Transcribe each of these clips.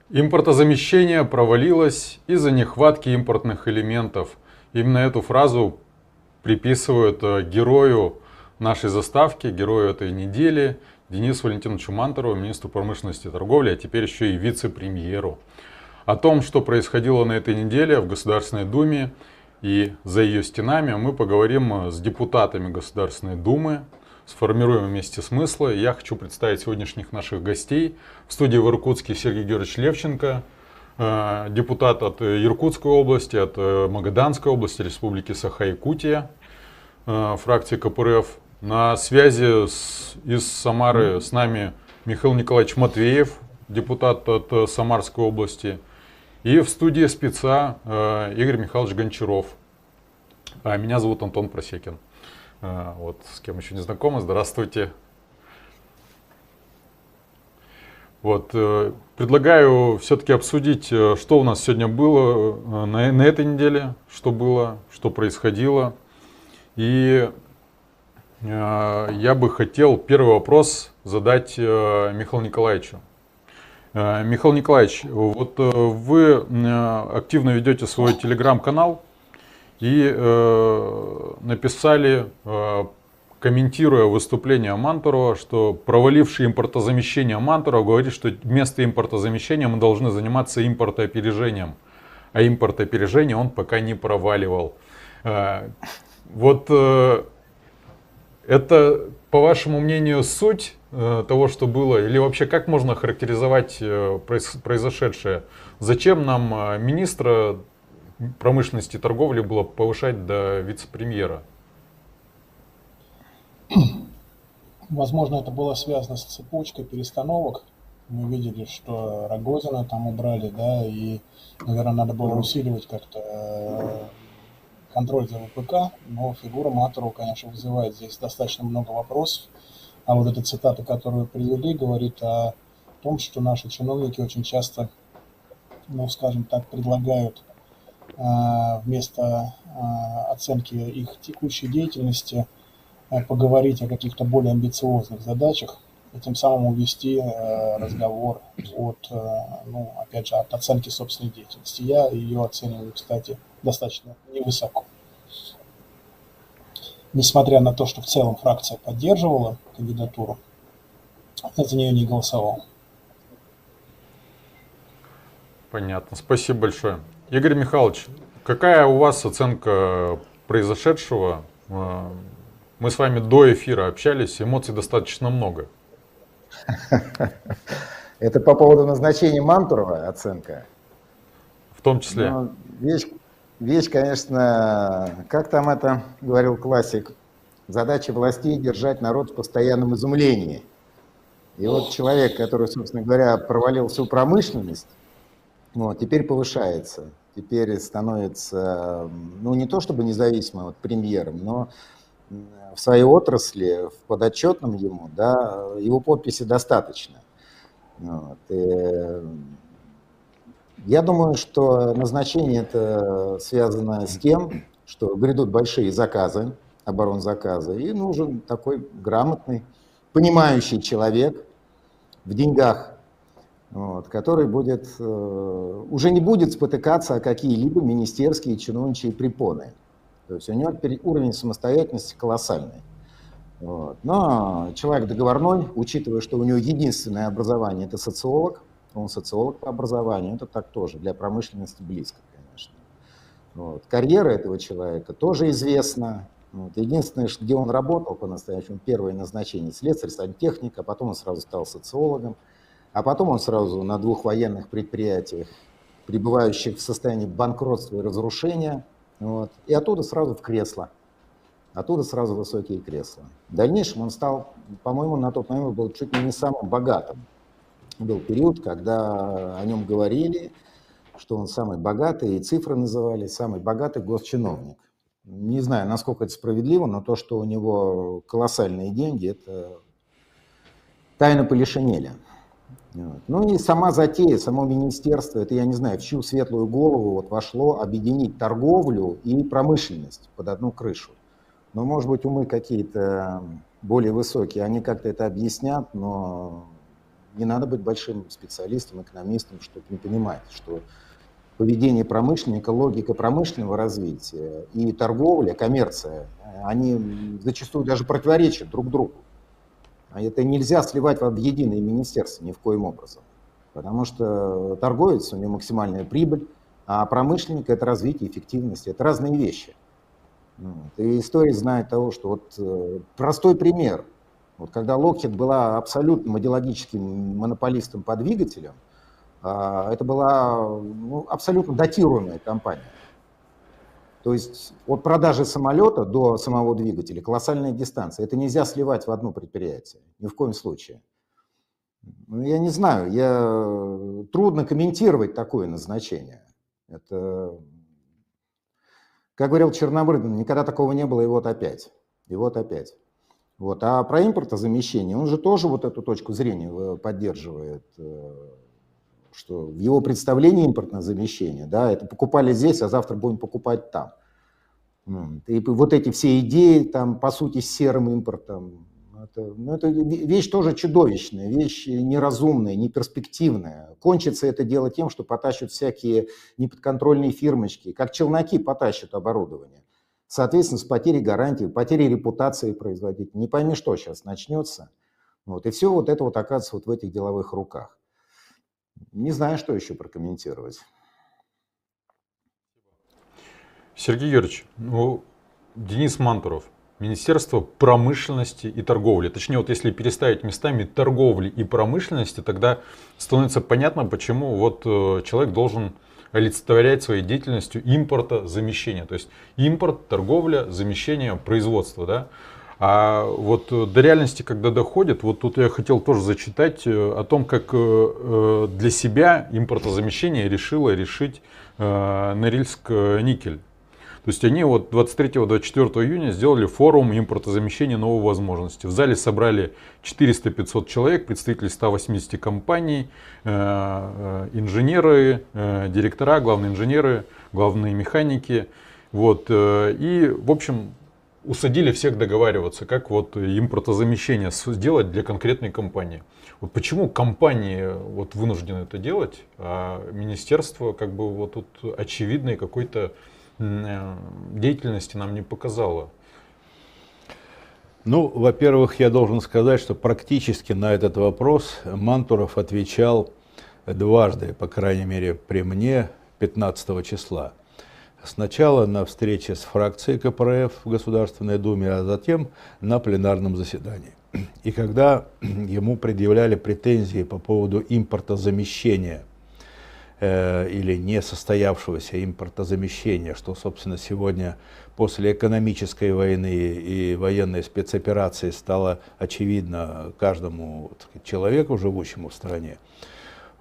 Импортозамещение провалилось из-за нехватки импортных элементов. Именно эту фразу приписывают герою нашей заставки, герою этой недели, Денису Валентиновичу Мантурову, министру промышленности и торговли, а теперь еще и вице-премьеру. О том, что происходило на этой неделе в Государственной Думе и за ее стенами, мы поговорим с депутатами Государственной Думы, сформируем вместе смыслы. Я хочу представить сегодняшних наших гостей. В студии в Иркутске Сергей Георгиевич Левченко, депутат от Иркутской области, от Магаданской области, Республики Саха-Якутия, фракции КПРФ. На связи из Самары с нами Михаил Николаевич Матвеев, депутат от Самарской области. И в студии спеца Игорь Михайлович Гончаров. Меня зовут Антон Просекин. Вот, с кем еще не знакомы, здравствуйте. Вот, предлагаю все-таки обсудить, что у нас сегодня было на этой неделе, что было, что происходило. И я бы хотел первый вопрос задать Михаилу Николаевичу. Михаил Николаевич, вот вы активно ведете свой телеграм-канал и написали, комментируя выступление Мантурова, что проваливший импортозамещение Мантуров говорит, что вместо импортозамещения мы должны заниматься импортоопережением. А импортоопережение он пока не проваливал. Вот это, по вашему мнению, суть того, что было? Или вообще как можно характеризовать произошедшее? Зачем нам министра промышленности и торговли было повышать до вице-премьера? Возможно, это было связано с цепочкой перестановок. Мы видели, что Рогозина там убрали, да, и, наверное, надо было усиливать как-то контроль за ВПК, но фигура Мантурова, конечно, вызывает здесь достаточно много вопросов. А вот эта цитата, которую вы привели, говорит о том, что наши чиновники очень часто, ну, скажем так, предлагают вместо оценки их текущей деятельности поговорить о каких-то более амбициозных задачах и тем самым увести разговор от, ну, опять же, от оценки собственной деятельности. Я ее оцениваю, кстати, достаточно невысоко. Несмотря на то, что в целом фракция поддерживала кандидатуру, я за нее не голосовал. Понятно, спасибо большое. Игорь Михайлович, какая у вас оценка произошедшего? Мы с вами до эфира общались, эмоций достаточно много. Это по поводу назначения Мантурова оценка? В том числе. Ну, вещь, конечно, как там это говорил классик, задача властей держать народ в постоянном изумлении. И вот человек, который, собственно говоря, провалил всю промышленность, вот, теперь повышается, теперь становится, ну, не то чтобы независимым вот, премьером, но в своей отрасли, в подотчетном ему, да, его подписи достаточно. Вот. Я думаю, что назначение это связано с тем, что грядут большие заказы, оборонзаказы, и нужен такой грамотный, понимающий человек в деньгах, вот, который будет, уже не будет спотыкаться о какие-либо министерские и чиновничьи препоны. То есть у него уровень самостоятельности колоссальный. Вот. Но человек договорной, учитывая, что у него единственное образование – это социолог, он социолог по образованию, это так тоже, для промышленности близко, конечно. Вот. Карьера этого человека тоже известна. Вот. Единственное, где он работал по-настоящему, первое назначение – слесарь, сантехник, а потом он сразу стал социологом, а потом он сразу на 2 военных предприятиях, пребывающих в состоянии банкротства и разрушения, вот. И оттуда сразу в кресло. Оттуда сразу высокие кресла. В дальнейшем он стал, по-моему, на тот момент был чуть ли не самым богатым. Был период, когда о нем говорили, что он самый богатый, и цифры называли, самый богатый госчиновник. Не знаю, насколько это справедливо, но то, что у него колоссальные деньги, это тайна Полишинеля. Вот. Ну и сама затея, само министерство, это я не знаю, в чью светлую голову вот вошло объединить торговлю и промышленность под одну крышу. Но, может быть, умы какие-то более высокие, они как-то это объяснят, но не надо быть большим специалистом, экономистом, чтобы не понимать, что поведение промышленника, логика промышленного развития и торговля, коммерция, они зачастую даже противоречат друг другу. А это нельзя сливать в единое министерство ни в коем образом. Потому что торговец, у него максимальная прибыль, а промышленник — это развитие эффективности, это разные вещи. И история знает того, что вот простой пример. Вот когда Lockheed была абсолютным идеологическим монополистом по двигателям, это была абсолютно датируемая компания. То есть от продажи самолета до самого двигателя колоссальная дистанция. Это нельзя сливать в одно предприятие, ни в коем случае. Я не знаю, трудно комментировать такое назначение. Это, как говорил Черномырдин, никогда такого не было, и вот опять. И вот опять. Вот. А про импортозамещение, он же тоже вот эту точку зрения поддерживает, что в его представлении импортное замещение, да, это покупали здесь, а завтра будем покупать там. И вот эти все идеи, там, по сути, с серым импортом, это вещь тоже чудовищная, вещь неразумная, неперспективная. Кончится это дело тем, что потащат всякие неподконтрольные фирмочки, как челноки потащат оборудование. Соответственно, с потерей гарантии, потерей репутации производителя. Не пойми, что сейчас начнется. Вот. И все вот это вот оказывается вот в этих деловых руках. Не знаю, что еще прокомментировать. Сергей Георгиевич, Денис Мантуров, Министерство промышленности и торговли. Точнее, вот если переставить местами торговли и промышленности, тогда становится понятно, почему вот человек должен олицетворять своей деятельностью импортозамещение. То есть импорт, торговля, замещение, производство. Да? А вот до реальности, когда доходит, вот тут я хотел тоже зачитать о том, как для себя импортозамещение решить Норильск-Никель. То есть они вот 23-24 июня сделали форум импортозамещения новых возможностей. В зале собрали 400-500 человек, представители 180 компаний, инженеры, директора, главные инженеры, главные механики. Вот. И, в общем, усадили всех договариваться, как вот импортозамещение сделать для конкретной компании. Вот почему компании вот вынуждены это делать, а министерство как бы вот тут очевидной какой-то деятельности нам не показало? Ну, во-первых, я должен сказать, что практически на этот вопрос Мантуров отвечал дважды, по крайней мере при мне, 15 числа. Сначала на встрече с фракцией КПРФ в Государственной Думе, а затем на пленарном заседании. И когда ему предъявляли претензии по поводу импортозамещения или несостоявшегося импортозамещения, что, собственно, сегодня после экономической войны и военной спецоперации стало очевидно каждому человеку, живущему в стране,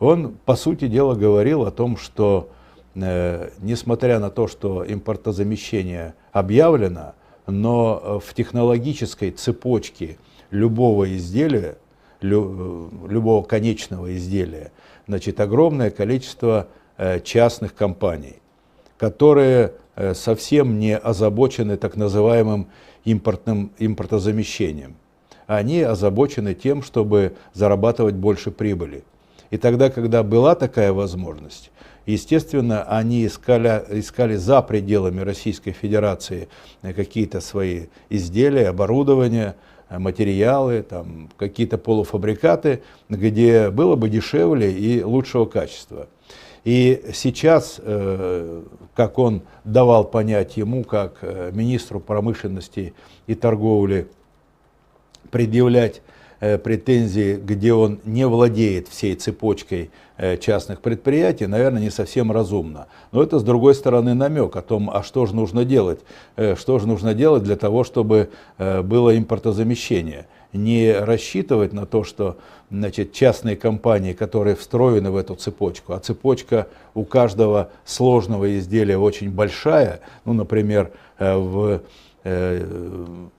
он, по сути дела, говорил о том, что несмотря на то, что импортозамещение объявлено, но в технологической цепочке любого изделия, любого конечного изделия, значит, огромное количество частных компаний, которые совсем не озабочены так называемым импортозамещением. Они озабочены тем, чтобы зарабатывать больше прибыли. И тогда, когда была такая возможность, естественно, они искали за пределами Российской Федерации какие-то свои изделия, оборудование, материалы, там, какие-то полуфабрикаты, где было бы дешевле и лучшего качества. И сейчас, как он давал понять ему, как министру промышленности и торговли, предъявлять претензии, где он не владеет всей цепочкой частных предприятий, наверное, не совсем разумно. Но это, с другой стороны, намек о том, а что же нужно делать? Что же нужно делать для того, чтобы было импортозамещение? Не рассчитывать на то, что, значит, частные компании, которые встроены в эту цепочку, а цепочка у каждого сложного изделия очень большая, ну, например, в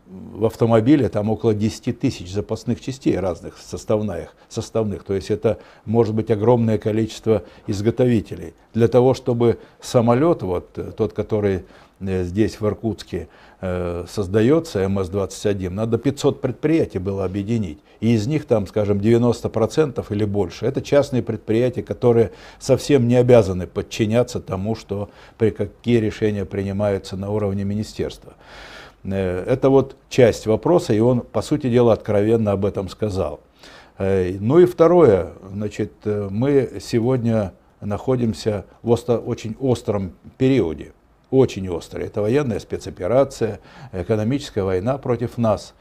в автомобиле там около 10 тысяч запасных частей разных составных. То есть это может быть огромное количество изготовителей. Для того, чтобы самолет, вот тот, который здесь в Иркутске создается, МС-21, надо 500 предприятий было объединить. И из них там, скажем, 90% или больше это частные предприятия, которые совсем не обязаны подчиняться тому, что какие решения принимаются на уровне министерства. Это вот часть вопроса, и он, по сути дела, откровенно об этом сказал. Ну и второе, значит, мы сегодня находимся в очень остром периоде. Очень острый. Это военная спецоперация, экономическая война против нас.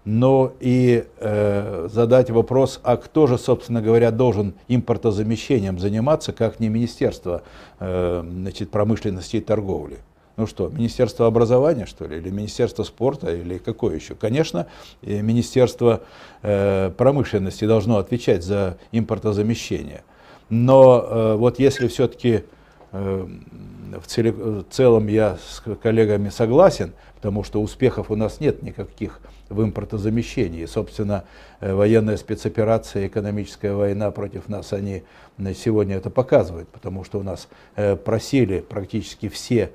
Но и задать вопрос, а кто же, собственно говоря, должен импортозамещением заниматься, как не Министерство промышленности и торговли? Ну что, Министерство образования, что ли, или Министерство спорта, или какое еще? Конечно, Министерство промышленности должно отвечать за импортозамещение. Но вот если все-таки в целом я с коллегами согласен, потому что успехов у нас нет никаких в импортозамещении. Собственно, военная спецоперация, экономическая война против нас, они сегодня это показывают, потому что у нас просели практически все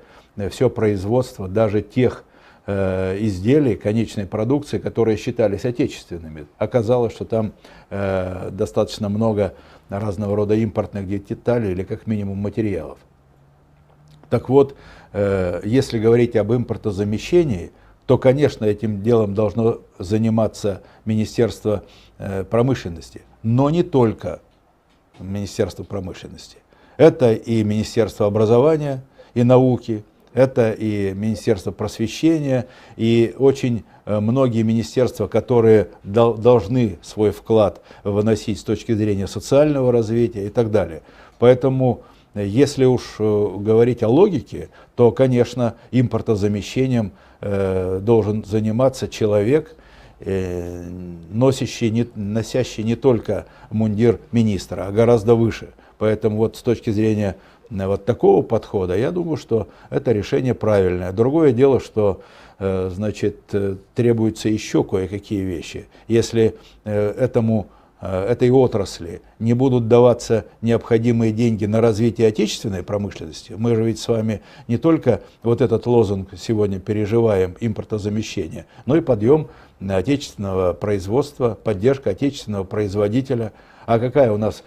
производство, даже тех изделий, конечной продукции, которые считались отечественными. Оказалось, что там достаточно много разного рода импортных деталей или как минимум материалов. Так вот, если говорить об импортозамещении, то, конечно, этим делом должно заниматься Министерство промышленности, но не только Министерство промышленности. Это и Министерство образования и науки, это и Министерство просвещения, и очень многие министерства, которые должны свой вклад выносить с точки зрения социального развития и так далее. Поэтому, если уж говорить о логике, то, конечно, импортозамещением должен заниматься человек, носящий не только мундир министра, а гораздо выше. Поэтому вот с точки зрения вот такого подхода, я думаю, что это решение правильное. Другое дело, что значит, требуются еще кое-какие вещи. Если этой отрасли не будут даваться необходимые деньги на развитие отечественной промышленности, мы же ведь с вами не только вот этот лозунг сегодня переживаем, импортозамещение, но и подъем отечественного производства, поддержка отечественного производителя. А какая у нас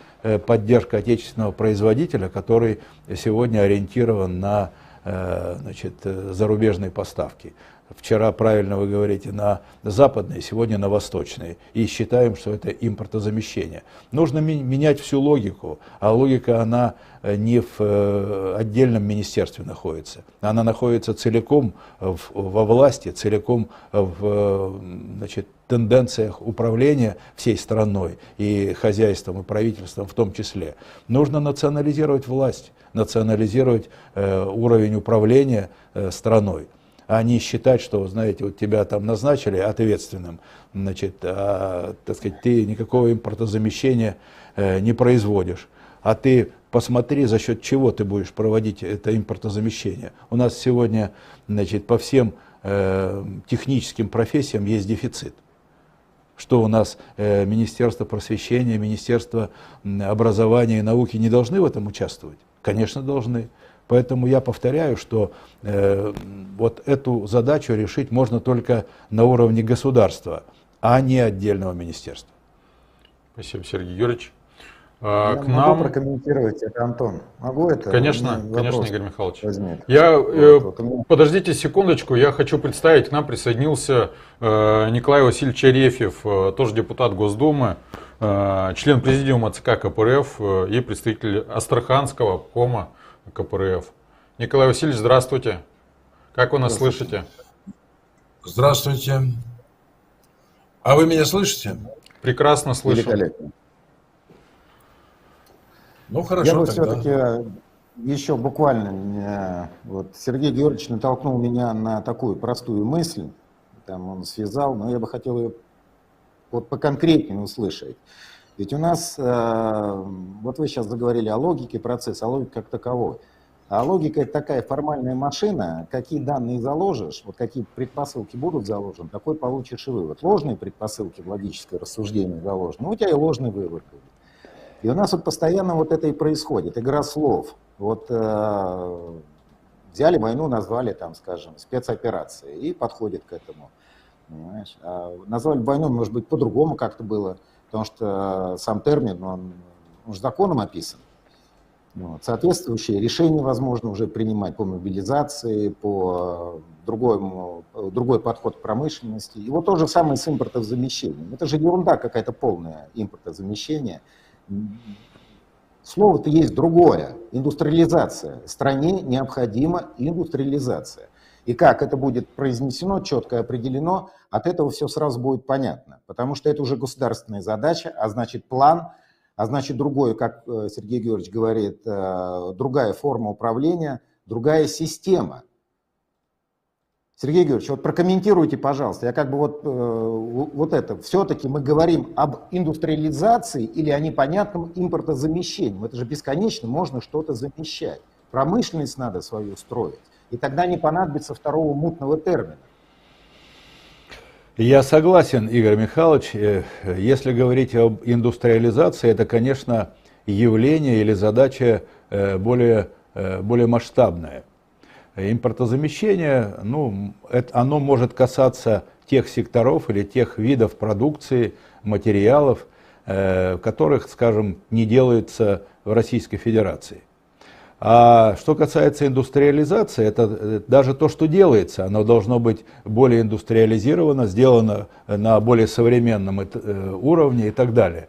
поддержка отечественного производителя, который сегодня ориентирован на зарубежные поставки? Вчера, правильно вы говорите, на западные, сегодня на восточные. И считаем, что это импортозамещение. Нужно менять всю логику. А логика, она не в отдельном министерстве находится. Она находится целиком во власти, целиком в тенденциях управления всей страной и хозяйством, и правительством в том числе. Нужно национализировать власть, национализировать уровень управления страной. А не считать, что, знаете, вот тебя там назначили ответственным, так сказать, ты никакого импортозамещения не производишь. А ты посмотри, за счет чего ты будешь проводить это импортозамещение. У нас сегодня, по всем техническим профессиям есть дефицит. Что у нас Министерство просвещения, Министерство образования и науки не должны в этом участвовать? Конечно, должны. Поэтому я повторяю, что вот эту задачу решить можно только на уровне государства, а не отдельного министерства. Спасибо, Сергей Георгиевич. Я К могу нам... прокомментировать это, Антон? Могу это? Конечно, конечно, Игорь Михайлович. Возьмет. Подождите секундочку, я хочу представить, к нам присоединился Николай Васильевич Арефьев, тоже депутат Госдумы, член президиума ЦК КПРФ и представитель Астраханского обкома КПРФ. Николай Васильевич, здравствуйте. Как вы нас слышите? Здравствуйте. А вы меня слышите? Прекрасно слышу. Великолепно. Ну хорошо. Я бы тогда. все-таки еще буквально, вот Сергей Георгиевич натолкнул меня на такую простую мысль, там он связал, но я бы хотел ее вот поконкретнее услышать. Ведь у нас, вот вы сейчас заговорили о логике процесса, о логике как таковой. А логика — это такая формальная машина, какие данные заложишь, вот какие предпосылки будут заложены, такой получишь и вывод. Ложные предпосылки в логическое рассуждение заложены, ну, у тебя и ложный вывод будет. И у нас вот постоянно вот это и происходит, игра слов. Вот взяли войну, назвали там, скажем, спецоперацией, и подходит к этому. Понимаешь? А назвали войну, может быть, по-другому как-то было, потому что сам термин, он же законом описан. Вот. Соответствующие решения возможно уже принимать по мобилизации, по другой подход к промышленности. И вот то же самое с импортозамещением. Это же ерунда какая-то полная, импортозамещение. Слово-то есть другое – индустриализация. Стране необходима индустриализация. И как это будет произнесено, четко определено, от этого все сразу будет понятно. Потому что это уже государственная задача, а значит план, а значит другое, как Сергей Георгиевич говорит, другая форма управления, другая система. Сергей Георгиевич, вот прокомментируйте, пожалуйста. Я как бы вот это, все-таки мы говорим об индустриализации или о непонятном импортозамещении. Это же бесконечно можно что-то замещать. Промышленность надо свою строить. И тогда не понадобится второго мутного термина. Я согласен, Игорь Михайлович. Если говорить об индустриализации, это, конечно, явление или задача более масштабная. Импортозамещение, ну, оно может касаться тех секторов или тех видов продукции, материалов, которых, скажем, не делается в Российской Федерации. А что касается индустриализации, это даже то, что делается, оно должно быть более индустриализировано, сделано на более современном уровне и так далее.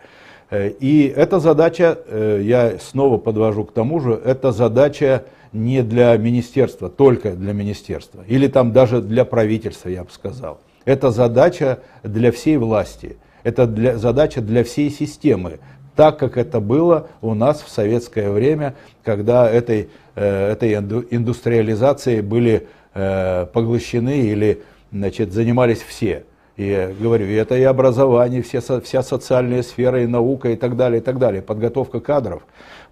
И эта задача, я снова подвожу к тому же, это задача не для министерства, только для министерства, или там даже для правительства, я бы сказал. Это задача для всей власти, это задача для всей системы. Так, как это было у нас в советское время, когда этой индустриализацией были поглощены или, значит, занимались все. И я говорю, это и образование, вся социальная сфера, и наука, и так далее, подготовка кадров.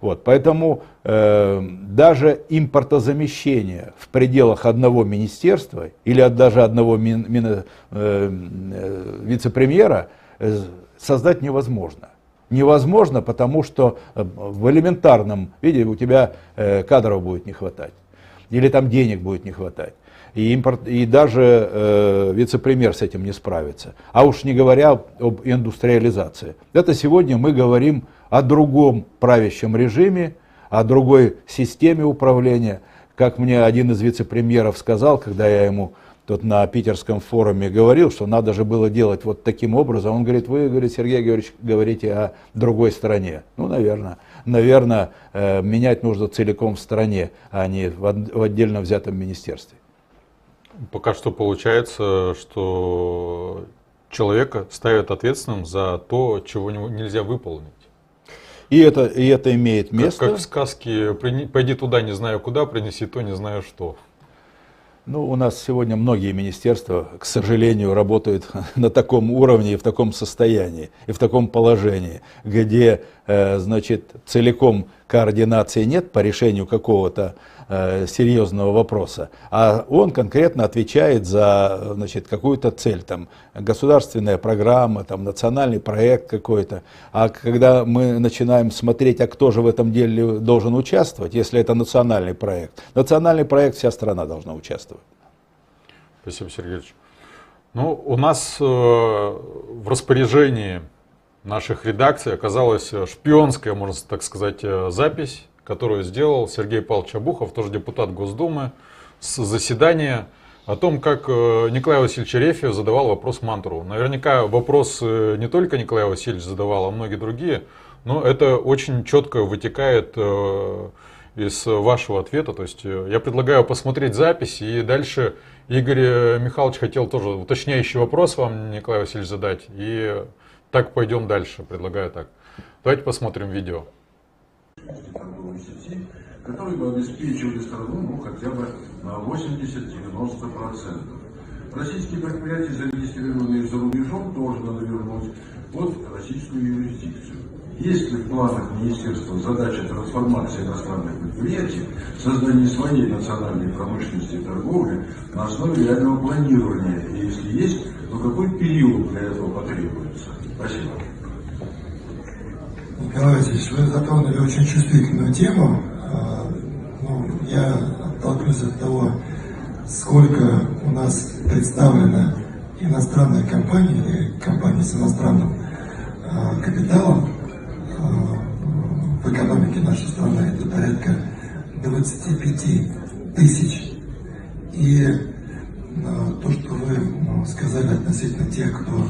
Вот, поэтому даже импортозамещение в пределах одного министерства или даже одного вице-премьера создать невозможно. Невозможно, потому что в элементарном виде у тебя кадров будет не хватать, или там денег будет не хватать. И даже вице-премьер с этим не справится. А уж не говоря об индустриализации. Это сегодня мы говорим о другом правящем режиме, о другой системе управления. Как мне один из вице-премьеров сказал, когда я ему тут на питерском форуме говорил, что надо же было делать вот таким образом. Он говорит, вы, говорит, Сергей Георгиевич, говорите о другой стране. Ну, наверное, менять нужно целиком в стране, а не в отдельно взятом министерстве. Пока что получается, что человека ставят ответственным за то, чего нельзя выполнить. И это имеет место. Как в сказке «Пойди туда, не знаю куда, принеси то, не знаю что». Ну, у нас сегодня многие министерства, к сожалению, работают на таком уровне и в таком состоянии, и в таком положении, где, значит, целиком координации нет по решению какого-то серьезного вопроса, а он конкретно отвечает за, значит, какую-то цель, там, государственная программа, там, национальный проект какой-то. А когда мы начинаем смотреть, а кто же в этом деле должен участвовать, если это национальный проект, вся страна должна участвовать. Спасибо, Сергеевич. Ну, у нас в распоряжении наших редакций оказалась шпионская, можно так сказать, запись, которую сделал Сергей Павлович Обухов, тоже депутат Госдумы, с заседания о том, как Николай Васильевич Арефьев задавал вопрос Мантурову. Наверняка вопрос не только Николай Васильевич задавал, а многие другие, но это очень четко вытекает из вашего ответа. То есть я предлагаю посмотреть запись, и дальше Игорь Михайлович хотел тоже уточняющий вопрос вам, Николай Васильевич, задать. И так пойдем дальше, предлагаю так. Давайте посмотрим видео. Торговые сети, которые бы обеспечивали страну, ну, хотя бы на 80-90%. Российские предприятия, зарегистрированные за рубежом, тоже надо вернуть под российскую юрисдикцию. Есть ли в планах министерства задача трансформации иностранных предприятий, создания своей национальной промышленности и торговли на основе реального планирования? И если есть, то какой период для этого потребуется? Спасибо. Николай Васильевич, вы затронули очень чувствительную тему. Я оттолкнусь от того, сколько у нас представлено иностранных компаний или компаний с иностранным капиталом в экономике нашей страны. Это порядка 25 тысяч. И то, что вы сказали относительно тех, кто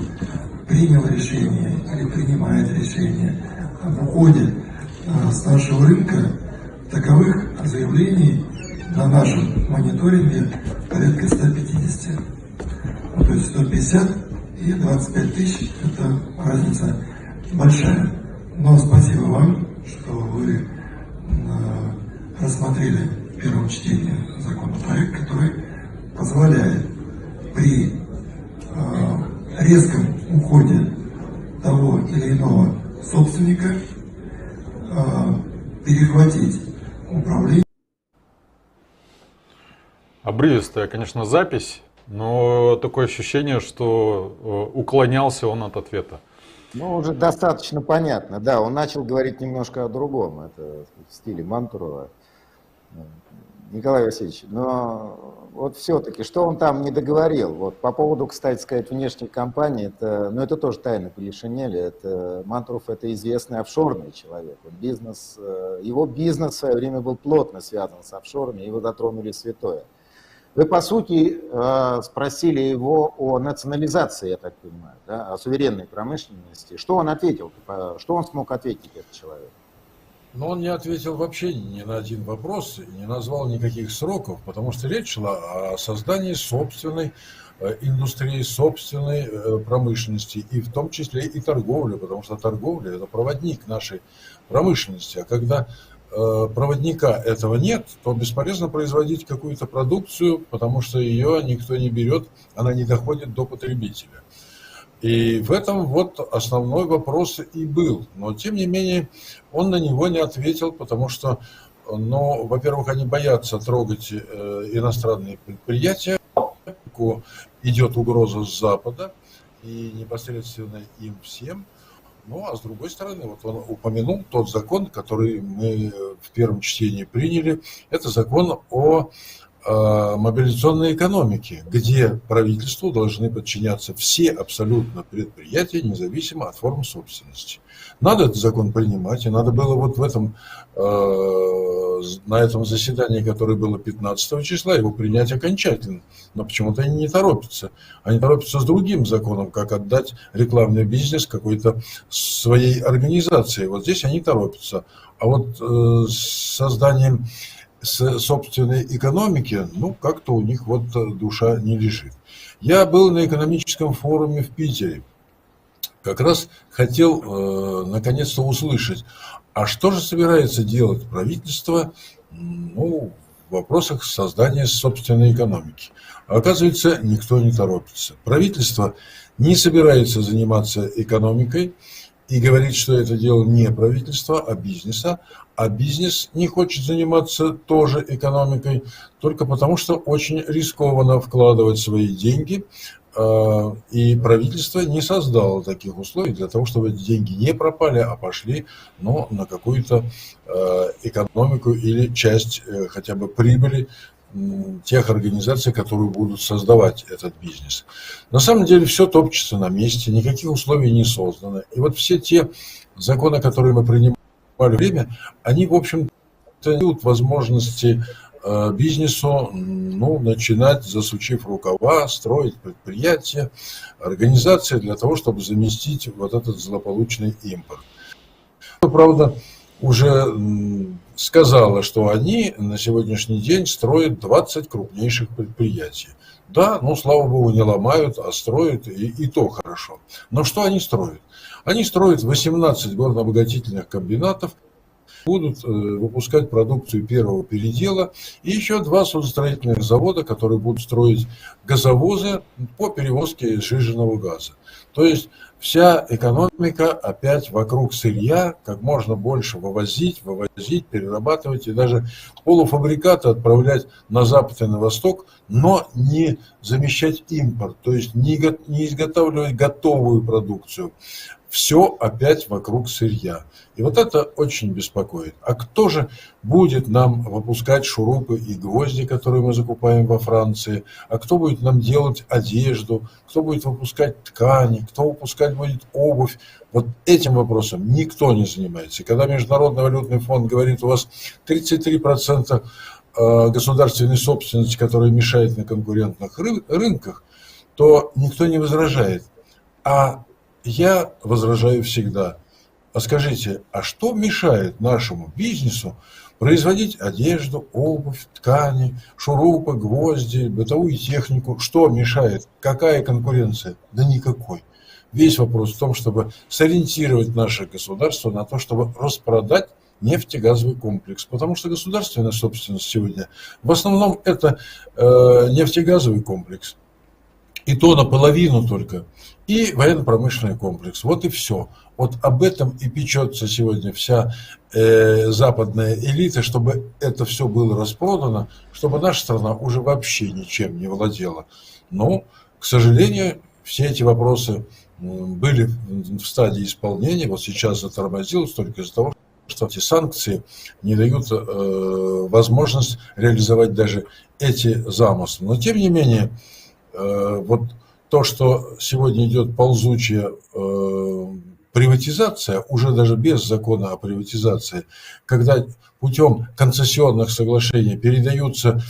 принял решение или принимает решение об уходе с нашего рынка, таковых заявлений на нашем мониторинге порядка 150. То есть 150 и 25 тысяч – это разница большая. Но спасибо вам, что вы рассмотрели в первом чтении законопроект, который позволяет при резком уходе того или иного собственника перехватить управление. Обрывистая, конечно, запись, но такое ощущение, что уклонялся он от ответа. Ну, уже достаточно понятно. Да, он начал говорить немножко о другом. Это в стиле Мантурова. Николай Васильевич, но вот все-таки, что он там не договорил? Вот по поводу, кстати сказать, внешней кампании, это тоже тайна Полишинеля. Это Мантуров — это известный офшорный человек. Его бизнес в свое время был плотно связан с офшорами, его затронули святое. Вы, по сути, спросили его о национализации, я так понимаю, да, о суверенной промышленности. Что он ответил? Что он смог ответить, этот человек? Но он не ответил вообще ни на один вопрос, не назвал никаких сроков, потому что речь шла о создании собственной индустрии, собственной промышленности, и в том числе и торговли, потому что торговля – это проводник нашей промышленности. А когда проводника этого нет, то бесполезно производить какую-то продукцию, потому что ее никто не берет, она не доходит до потребителя. И в этом вот основной вопрос и был. Но, тем не менее, он на него не ответил, потому что, во-первых, они боятся трогать иностранные предприятия, идет угроза с Запада, и непосредственно им всем. Ну, а с другой стороны, вот он упомянул тот закон, который мы в первом чтении приняли. Это закон о мобилизационной экономике, где правительству должны подчиняться все абсолютно предприятия, независимо от формы собственности. Надо этот закон принимать, и надо было вот на этом заседании, которое было 15 числа, его принять окончательно. Но почему-то они не торопятся. Они торопятся с другим законом, как отдать рекламный бизнес какой-то своей организации. Вот здесь они торопятся. А вот с созданием собственной экономики, как-то у них вот душа не лежит. Я был на экономическом форуме в Питере. Как раз хотел наконец-то услышать, а что же собирается делать правительство в вопросах создания собственной экономики. А оказывается, никто не торопится. Правительство не собирается заниматься экономикой и говорит, что это дело не правительства, а бизнеса. А бизнес не хочет заниматься тоже экономикой, только потому что очень рискованно вкладывать свои деньги. И правительство не создало таких условий для того, чтобы эти деньги не пропали, а пошли на какую-то экономику или часть хотя бы прибыли тех организаций, которые будут создавать этот бизнес. На самом деле все топчется на месте, никаких условий не создано. И вот все те законы, которые мы принимали время, они, в общем-то, дают возможности бизнесу начинать, засучив рукава, строить предприятия, организации для того, чтобы заместить вот этот злополучный импорт. Правда, уже сказала, что они на сегодняшний день строят 20 крупнейших предприятий. Да, слава богу, не ломают, а строят, и то хорошо. Но что они строят? Они строят 18 горнообогатительных комбинатов, будут выпускать продукцию первого передела, и еще 2 судостроительных завода, которые будут строить газовозы по перевозке сжиженного газа. То есть вся экономика опять вокруг сырья, как можно больше вывозить, перерабатывать и даже полуфабрикаты отправлять на Запад и на Восток, но не замещать импорт, то есть не изготавливать готовую продукцию. Все опять вокруг сырья. И вот это очень беспокоит. А кто же будет нам выпускать шурупы и гвозди, которые мы закупаем во Франции? А кто будет нам делать одежду? Кто будет выпускать ткани? Кто выпускать будет обувь? Вот этим вопросом никто не занимается. И когда Международный валютный фонд говорит, у вас 33% государственной собственности, которая мешает на конкурентных рынках, то никто не возражает. А я возражаю всегда. А скажите, а что мешает нашему бизнесу производить одежду, обувь, ткани, шурупы, гвозди, бытовую технику? Что мешает? Какая конкуренция? Да никакой. Весь вопрос в том, чтобы сориентировать наше государство на то, чтобы распродать нефтегазовый комплекс. Потому что государственная собственность сегодня в основном это нефтегазовый комплекс. И то наполовину только. И военно-промышленный комплекс. Вот и все. Вот об этом и печется сегодня вся западная элита, чтобы это все было распродано, чтобы наша страна уже вообще ничем не владела. Но, к сожалению, все эти вопросы были в стадии исполнения. Вот сейчас затормозилось только из-за того, что эти санкции не дают возможность реализовать даже эти замыслы. Но, тем не менее, вот то, что сегодня идет ползучая приватизация, уже даже без закона о приватизации, когда путем концессионных соглашений передаются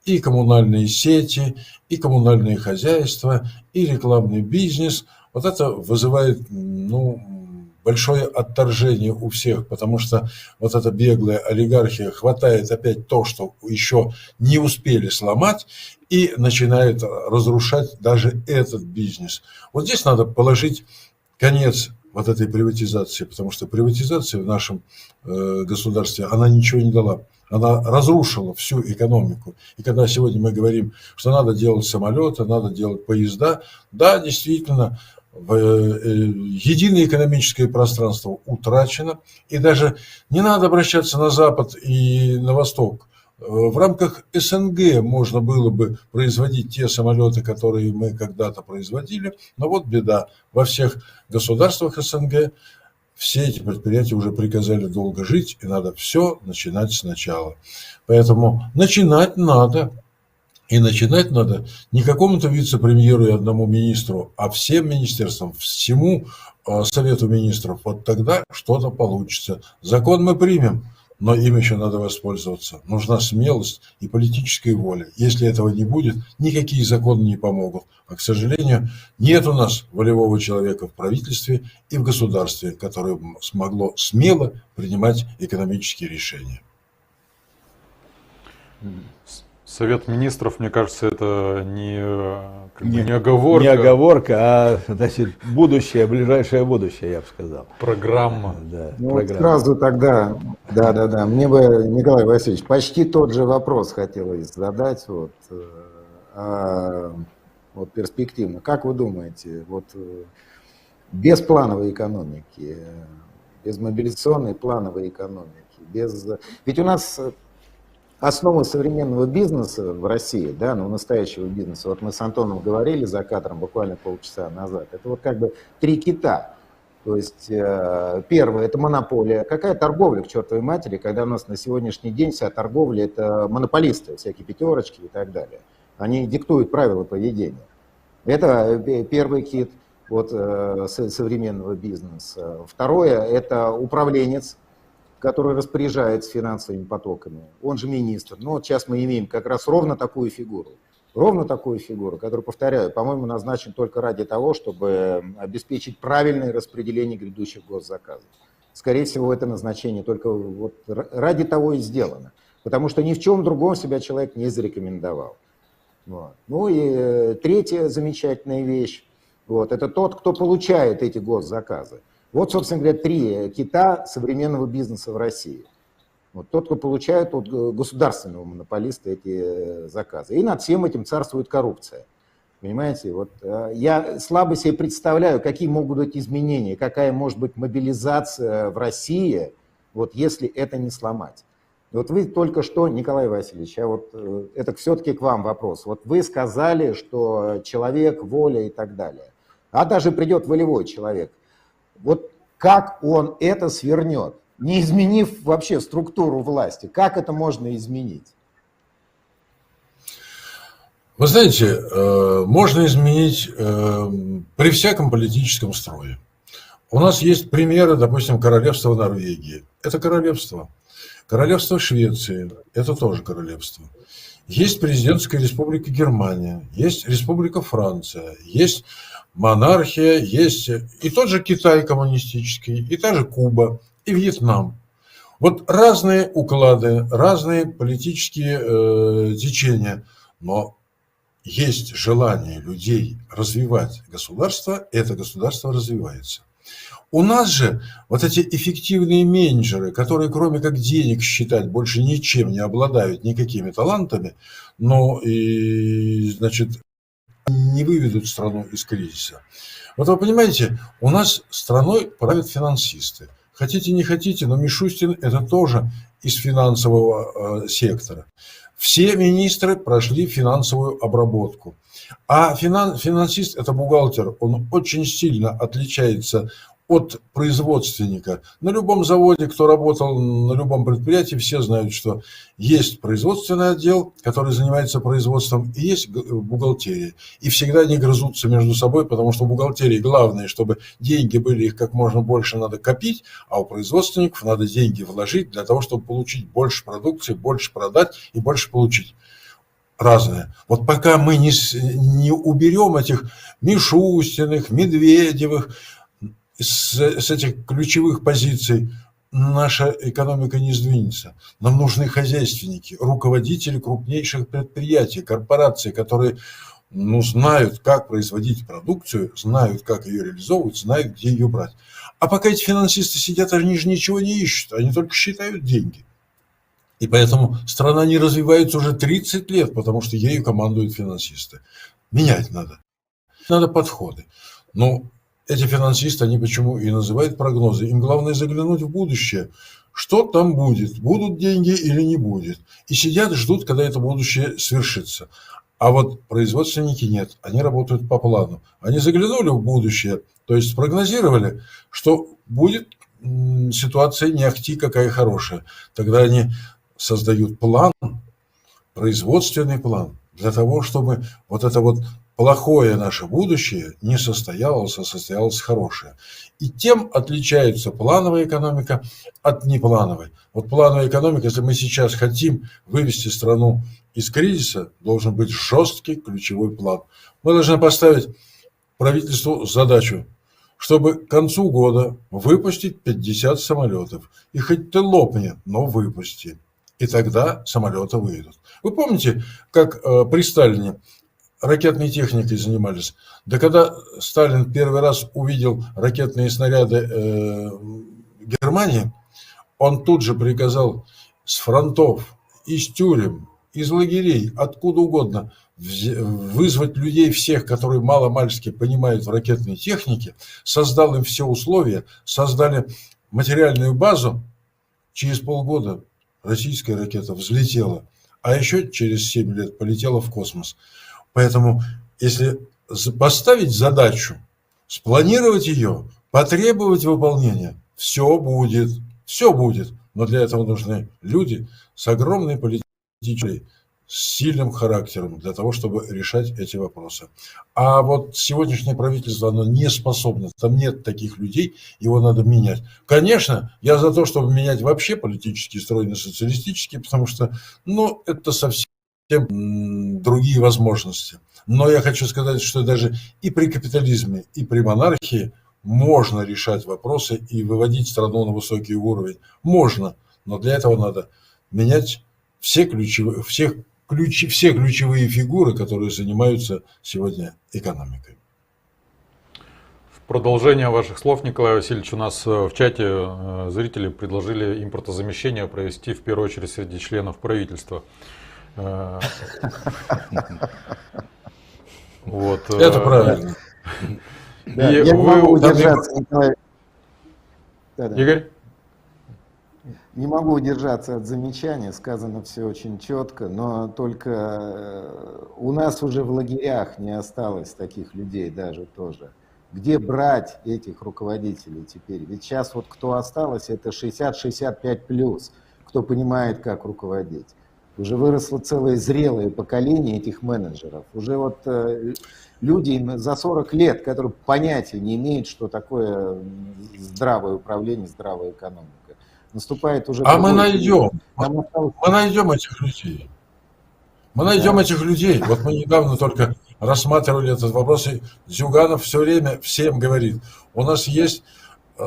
и коммунальные сети, и коммунальные хозяйства, и рекламный бизнес, вот это вызывает, большое отторжение у всех, потому что вот эта беглая олигархия хватает опять то, что еще не успели сломать, и начинает разрушать даже этот бизнес. Вот здесь надо положить конец вот этой приватизации, потому что приватизация в нашем государстве, она ничего не дала. Она разрушила всю экономику. И когда сегодня мы говорим, что надо делать самолеты, надо делать поезда, да, действительно, единое экономическое пространство утрачено, и даже не надо обращаться на Запад и на Восток. В рамках СНГ можно было бы производить те самолеты, которые мы когда-то производили, но вот беда. Во всех государствах СНГ все эти предприятия уже приказали долго жить, и надо все начинать сначала. Поэтому начинать надо. И начинать надо не какому-то вице-премьеру и одному министру, а всем министерствам, всему Совету министров. Вот тогда что-то получится. Закон мы примем, но им еще надо воспользоваться. Нужна смелость и политическая воля. Если этого не будет, никакие законы не помогут. А, к сожалению, нет у нас волевого человека в правительстве и в государстве, которое смогло смело принимать экономические решения. Совет министров, мне кажется, это не оговорка. Не оговорка, а значит, будущее, ближайшее будущее, я бы сказал. Программа. Да, программа. Сразу тогда, да. Мне бы, Николай Васильевич, почти тот же вопрос хотелось задать, вот перспективно. Как вы думаете, вот без плановой экономики, без мобилизационной плановой экономики, ведь у нас основа современного бизнеса в России, да, настоящего бизнеса, вот мы с Антоном говорили за кадром буквально полчаса назад, это вот как бы три кита. То есть первое – это монополия. Какая торговля, к чертовой матери, когда у нас на сегодняшний день вся торговля – это монополисты, всякие пятерочки и так далее. Они диктуют правила поведения. Это первый кит современного бизнеса. Второе – это управленец, который распоряжается финансовыми потоками, он же министр. Вот сейчас мы имеем как раз ровно такую фигуру, которую, повторяю, по-моему, назначен только ради того, чтобы обеспечить правильное распределение грядущих госзаказов. Скорее всего, это назначение только вот ради того и сделано, потому что ни в чем другом себя человек не зарекомендовал. Вот. Ну и третья замечательная вещь, это тот, кто получает эти госзаказы. Вот, собственно говоря, три кита современного бизнеса в России. Вот тот, кто получает от государственного монополиста эти заказы. И над всем этим царствует коррупция. Понимаете, вот я слабо себе представляю, какие могут быть изменения, какая может быть мобилизация в России, вот если это не сломать. Вот вы только что, Николай Васильевич, это все-таки к вам вопрос. Вот вы сказали, что человек, воля и так далее. А даже придет волевой человек. Вот как он это свернет, не изменив вообще структуру власти? Как это можно изменить? Вы знаете, можно изменить при всяком политическом строе. У нас есть примеры, допустим, королевства Норвегии. Это королевство. Королевство Швеции. Это тоже королевство. Есть президентская республика Германия. Есть республика Франция. Есть монархия. Есть и тот же Китай коммунистический. И та же Куба. И Вьетнам. Вот разные уклады, разные политические течения. Но есть желание людей развивать государство, это государство развивается. У нас же вот эти эффективные менеджеры, которые кроме как денег считать больше ничем не обладают, никакими талантами, но и, значит, не выведут страну из кризиса. Вот вы понимаете, у нас страной правят финансисты. Хотите, не хотите, но Мишустин это тоже из финансового сектора. Все министры прошли финансовую обработку. А финансист – это бухгалтер, он очень сильно отличается от производственника. На любом заводе, кто работал на любом предприятии, все знают, что есть производственный отдел, который занимается производством, и есть бухгалтерия. И всегда они грызутся между собой, потому что у бухгалтерии главное, чтобы деньги были, их как можно больше надо копить, а у производственников надо деньги вложить для того, чтобы получить больше продукции, больше продать и больше получить. Разное. Вот пока мы не уберем этих Мишустиных, Медведевых, с этих ключевых позиций, наша экономика не сдвинется. Нам нужны хозяйственники, руководители крупнейших предприятий, корпораций, которые знают, как производить продукцию, знают, как ее реализовывать, знают, где ее брать. А пока эти финансисты сидят, они же ничего не ищут, они только считают деньги. И поэтому страна не развивается уже 30 лет, потому что ею командуют финансисты. Менять надо. Надо подходы. Но эти финансисты, они почему и называют прогнозы? Им главное заглянуть в будущее. Что там будет? Будут деньги или не будет? И сидят, ждут, когда это будущее свершится. А вот производственники нет. Они работают по плану. Они заглянули в будущее, то есть спрогнозировали, что будет ситуация не ахти какая хорошая. Тогда они создают план, производственный план, для того, чтобы вот это вот плохое наше будущее не состоялось, а состоялось хорошее. И тем отличается плановая экономика от неплановой. Вот плановая экономика, если мы сейчас хотим вывести страну из кризиса, должен быть жесткий ключевой план. Мы должны поставить правительству задачу, чтобы к концу года выпустить 50 самолетов. И хоть ты лопни, но выпусти. И тогда самолеты выйдут. Вы помните, как при Сталине ракетной техникой занимались? Да когда Сталин первый раз увидел ракетные снаряды Германии, он тут же приказал с фронтов, из тюрем, из лагерей, откуда угодно, вызвать людей всех, которые мало-мальски понимают в ракетной технике, создал им все условия, создали материальную базу. Через полгода российская ракета взлетела, а еще через 7 лет полетела в космос. Поэтому, если поставить задачу, спланировать ее, потребовать выполнения, все будет. Все будет. Но для этого нужны люди с огромной политической, с сильным характером, для того, чтобы решать эти вопросы. А вот сегодняшнее правительство, оно не способно. Там нет таких людей, его надо менять. Конечно, я за то, чтобы менять вообще политический строй на социалистический, потому что, это совсем другие возможности. Но я хочу сказать, что даже и при капитализме, и при монархии можно решать вопросы и выводить страну на высокий уровень. Можно, но для этого надо менять все ключевые фигуры, которые занимаются сегодня экономикой. В продолжение ваших слов, Николай Васильевич, у нас в чате зрители предложили импортозамещение провести в первую очередь среди членов правительства. Вот. Это правильно. Да, И я не вы, могу удержаться, Николай. Да-да. Игорь? Не могу удержаться от замечания, сказано все очень четко, но только у нас уже в лагерях не осталось таких людей даже тоже. Где брать этих руководителей теперь? Ведь сейчас вот кто осталось, это 60-65 плюс, кто понимает, как руководить. Уже выросло целое зрелое поколение этих менеджеров. Уже вот люди им за 40 лет, которые понятия не имеют, что такое здравое управление, здравая экономика. Наступает уже А мы другой найдем. период. Нам осталось- Мы найдем этих людей. Мы найдем Да. этих людей. Вот мы недавно только рассматривали этот вопрос, и Зюганов все время всем говорит, у нас есть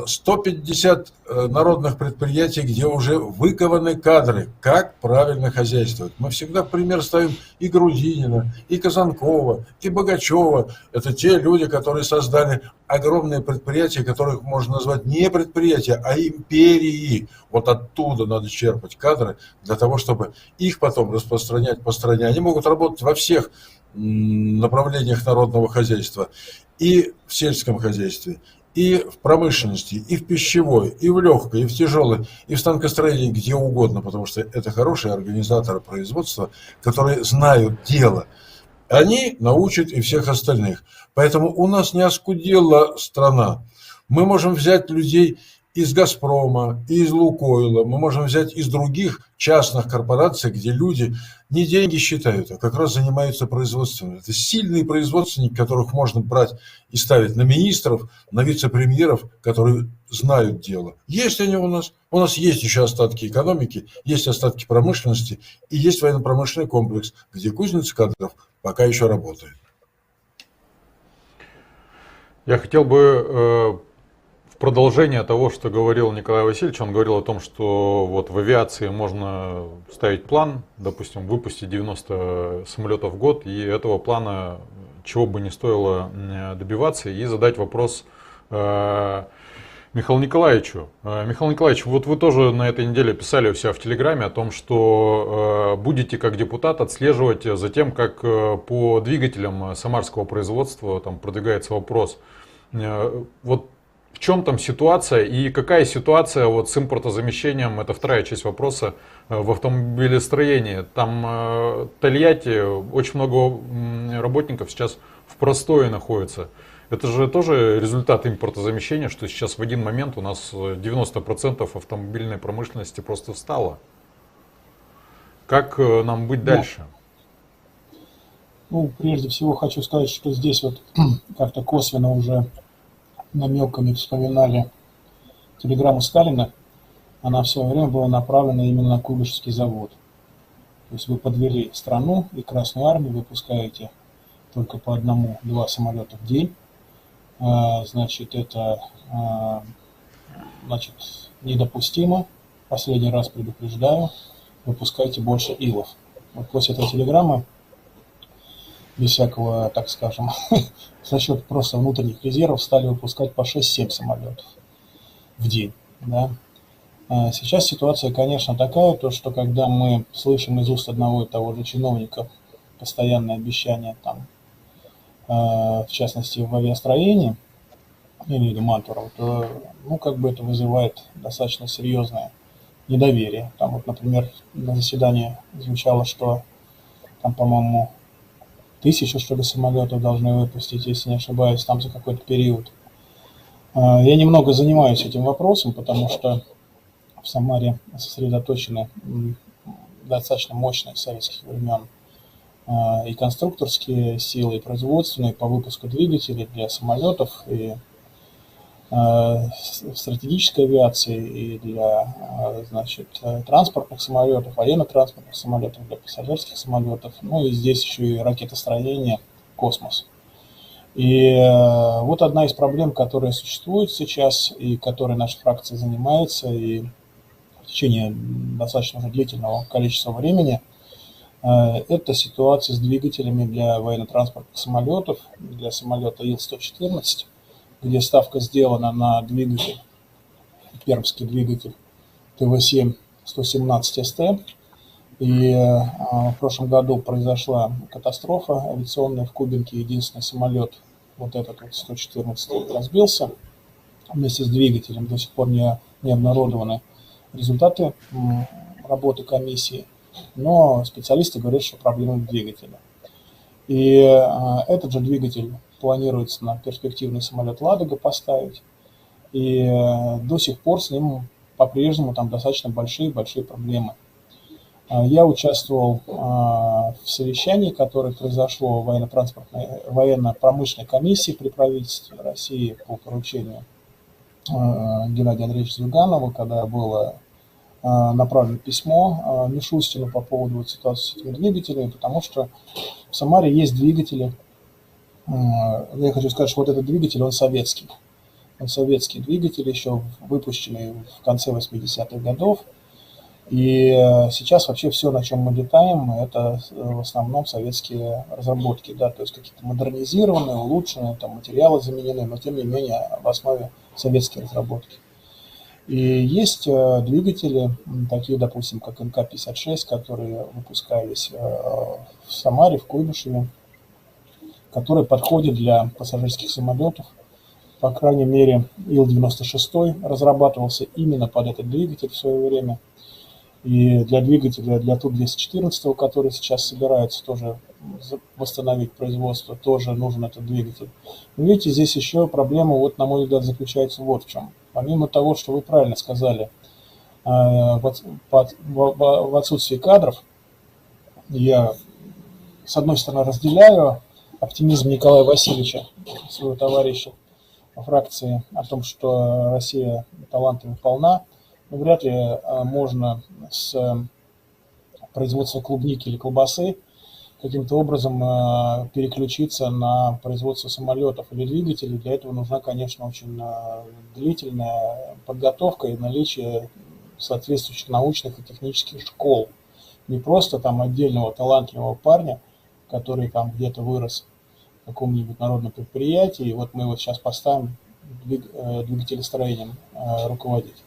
150 народных предприятий, где уже выкованы кадры, как правильно хозяйствовать. Мы всегда в пример ставим и Грудинина, и Казанкова, и Богачева. Это те люди, которые создали огромные предприятия, которых можно назвать не предприятия, а империи. Вот оттуда надо черпать кадры для того, чтобы их потом распространять по стране. Они могут работать во всех направлениях народного хозяйства, и в сельском хозяйстве, и в промышленности, и в пищевой, и в легкой, и в тяжелой, и в станкостроении, где угодно, потому что это хорошие организаторы производства, которые знают дело. Они научат и всех остальных. Поэтому у нас не оскудела страна. Мы можем взять людей из «Газпрома», из «Лукойла», мы можем взять из других частных корпораций, где люди не деньги считают, а как раз занимаются производством. Это сильные производственники, которых можно брать и ставить на министров, на вице-премьеров, которые знают дело. Есть они у нас. У нас есть еще остатки экономики, есть остатки промышленности и есть военно-промышленный комплекс, где кузница кадров пока еще работает. Я хотел бы в продолжение того, что говорил Николай Васильевич, он говорил о том, что вот в авиации можно ставить план, допустим, выпустить 90 самолетов в год, и этого плана чего бы не стоило добиваться, и задать вопрос Михаилу Николаевичу. Михаил Николаевич, вот вы тоже на этой неделе писали у себя в Телеграме о том, что будете как депутат отслеживать за тем, как по двигателям самарского производства там продвигается вопрос. Вот в чем там ситуация и какая ситуация вот с импортозамещением, это вторая часть вопроса, в автомобилестроении. Там Тольятти, очень много работников сейчас в простое находится. Это же тоже результат импортозамещения, что сейчас в один момент у нас 90% автомобильной промышленности просто встало. Как нам быть дальше? Ну, прежде всего хочу сказать, что здесь вот как-то косвенно уже намеками вспоминали телеграмму Сталина. Она в свое время была направлена именно на Куйбышевский завод. То есть вы подвели страну и Красную Армию, выпускаете только по 1-2 самолета в день. Значит, это недопустимо. Последний раз предупреждаю. Выпускайте больше Илов. Вот после этой телеграммы, без всякого, так скажем, за счет просто внутренних резервов стали выпускать по 6-7 самолетов в день. Да? Сейчас ситуация, конечно, такая, то, что когда мы слышим из уст одного и того же чиновника постоянное обещание, там, в частности, в авиастроении, или Мантурова, то, ну, как бы это вызывает достаточно серьезное недоверие. Там вот, например, на заседании звучало, что там, по-моему, 1000, что ли, самолетов должны выпустить, если не ошибаюсь, там за какой-то период. Я немного занимаюсь этим вопросом, потому что в Самаре сосредоточены достаточно мощные с советских времен и конструкторские силы, и производственные по выпуску двигателей для самолетов, и в стратегической авиации, и для, значит, транспортных самолетов, военно-транспортных самолетов, для пассажирских самолетов, ну и здесь еще и ракетостроение, космос. И вот одна из проблем, которая существует сейчас, и которой наша фракция занимается, и в течение достаточно уже длительного количества времени, это ситуация с двигателями для военно-транспортных самолетов, для самолета Ил-114, где ставка сделана на двигатель, пермский двигатель ТВ-7-117СТ, И в прошлом году произошла катастрофа авиационная в Кубинке. Единственный самолет, вот этот вот 114, разбился вместе с двигателем. До сих пор не обнародованы результаты работы комиссии, но специалисты говорят, что проблема в двигателе. И этот же двигатель планируется на перспективный самолет «Ладога» поставить. И до сих пор с ним по-прежнему там достаточно большие проблемы. Я участвовал в совещании, которое произошло в военно-промышленной комиссии при правительстве России по поручению Геннадия Андреевича Зюганова, когда было направлено письмо Мишустину по поводу ситуации с этими двигателями, потому что в Самаре есть двигатели. Я хочу сказать, что вот этот двигатель, он советский. Он советский двигатель, еще выпущенный в конце 80-х годов. И сейчас вообще все, на чем мы летаем, это в основном советские разработки, да, то есть какие-то модернизированные, улучшенные, там материалы заменены, но тем не менее в основе советские разработки. И есть двигатели, такие, допустим, как МК-56, которые выпускались в Самаре, в Куйбышеве, которые подходят для пассажирских самолетов. По крайней мере, Ил-96 разрабатывался именно под этот двигатель в свое время. И для двигателя, для Ту-214, который сейчас собирается тоже восстановить производство, тоже нужен этот двигатель. Но видите, здесь еще проблема, вот, на мой взгляд, заключается вот в чем. Помимо того, что вы правильно сказали, в отсутствии кадров, я, с одной стороны, разделяю оптимизм Николая Васильевича, своего товарища по фракции, о том, что Россия талантами полна, но вряд ли можно с производства клубники или колбасы каким-то образом переключиться на производство самолетов или двигателей. Для этого нужна, конечно, очень длительная подготовка и наличие соответствующих научных и технических школ. Не просто там отдельного талантливого парня, который там где-то вырос в каком-нибудь народном предприятии, и вот мы вот сейчас поставим двигателестроением руководить.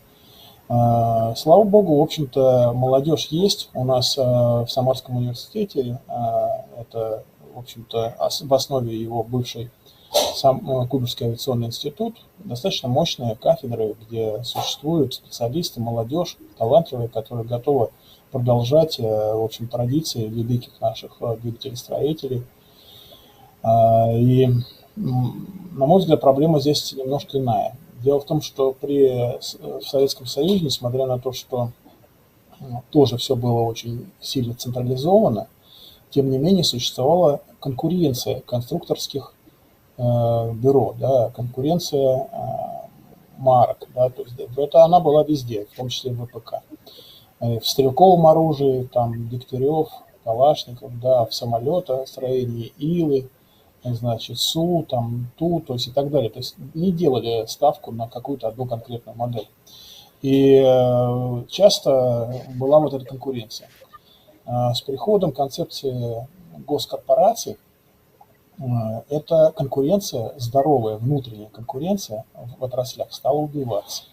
Слава богу, в общем-то, молодежь есть. У нас в Самарском университете, это, в общем-то, в основе его бывший Куйбышевский авиационный институт, достаточно мощные кафедры, где существуют специалисты, молодежь, талантливые, которые готовы продолжать, в общем, традиции великих наших двигателестроителей. И, на мой взгляд, проблема здесь немножко иная. Дело в том, что в Советском Союзе, несмотря на то, что тоже все было очень сильно централизовано, тем не менее существовала конкуренция конструкторских бюро, да, конкуренция марок. Да, то есть это она была везде, в том числе в ВПК. В стрелковом оружии, там, Дегтярев, Калашников, да, в самолетостроении Илы, значит, Су, там, Ту, то есть и так далее. То есть не делали ставку на какую-то одну конкретную модель. И часто была вот эта конкуренция. С приходом концепции госкорпораций эта конкуренция, здоровая внутренняя конкуренция в отраслях стала убиваться.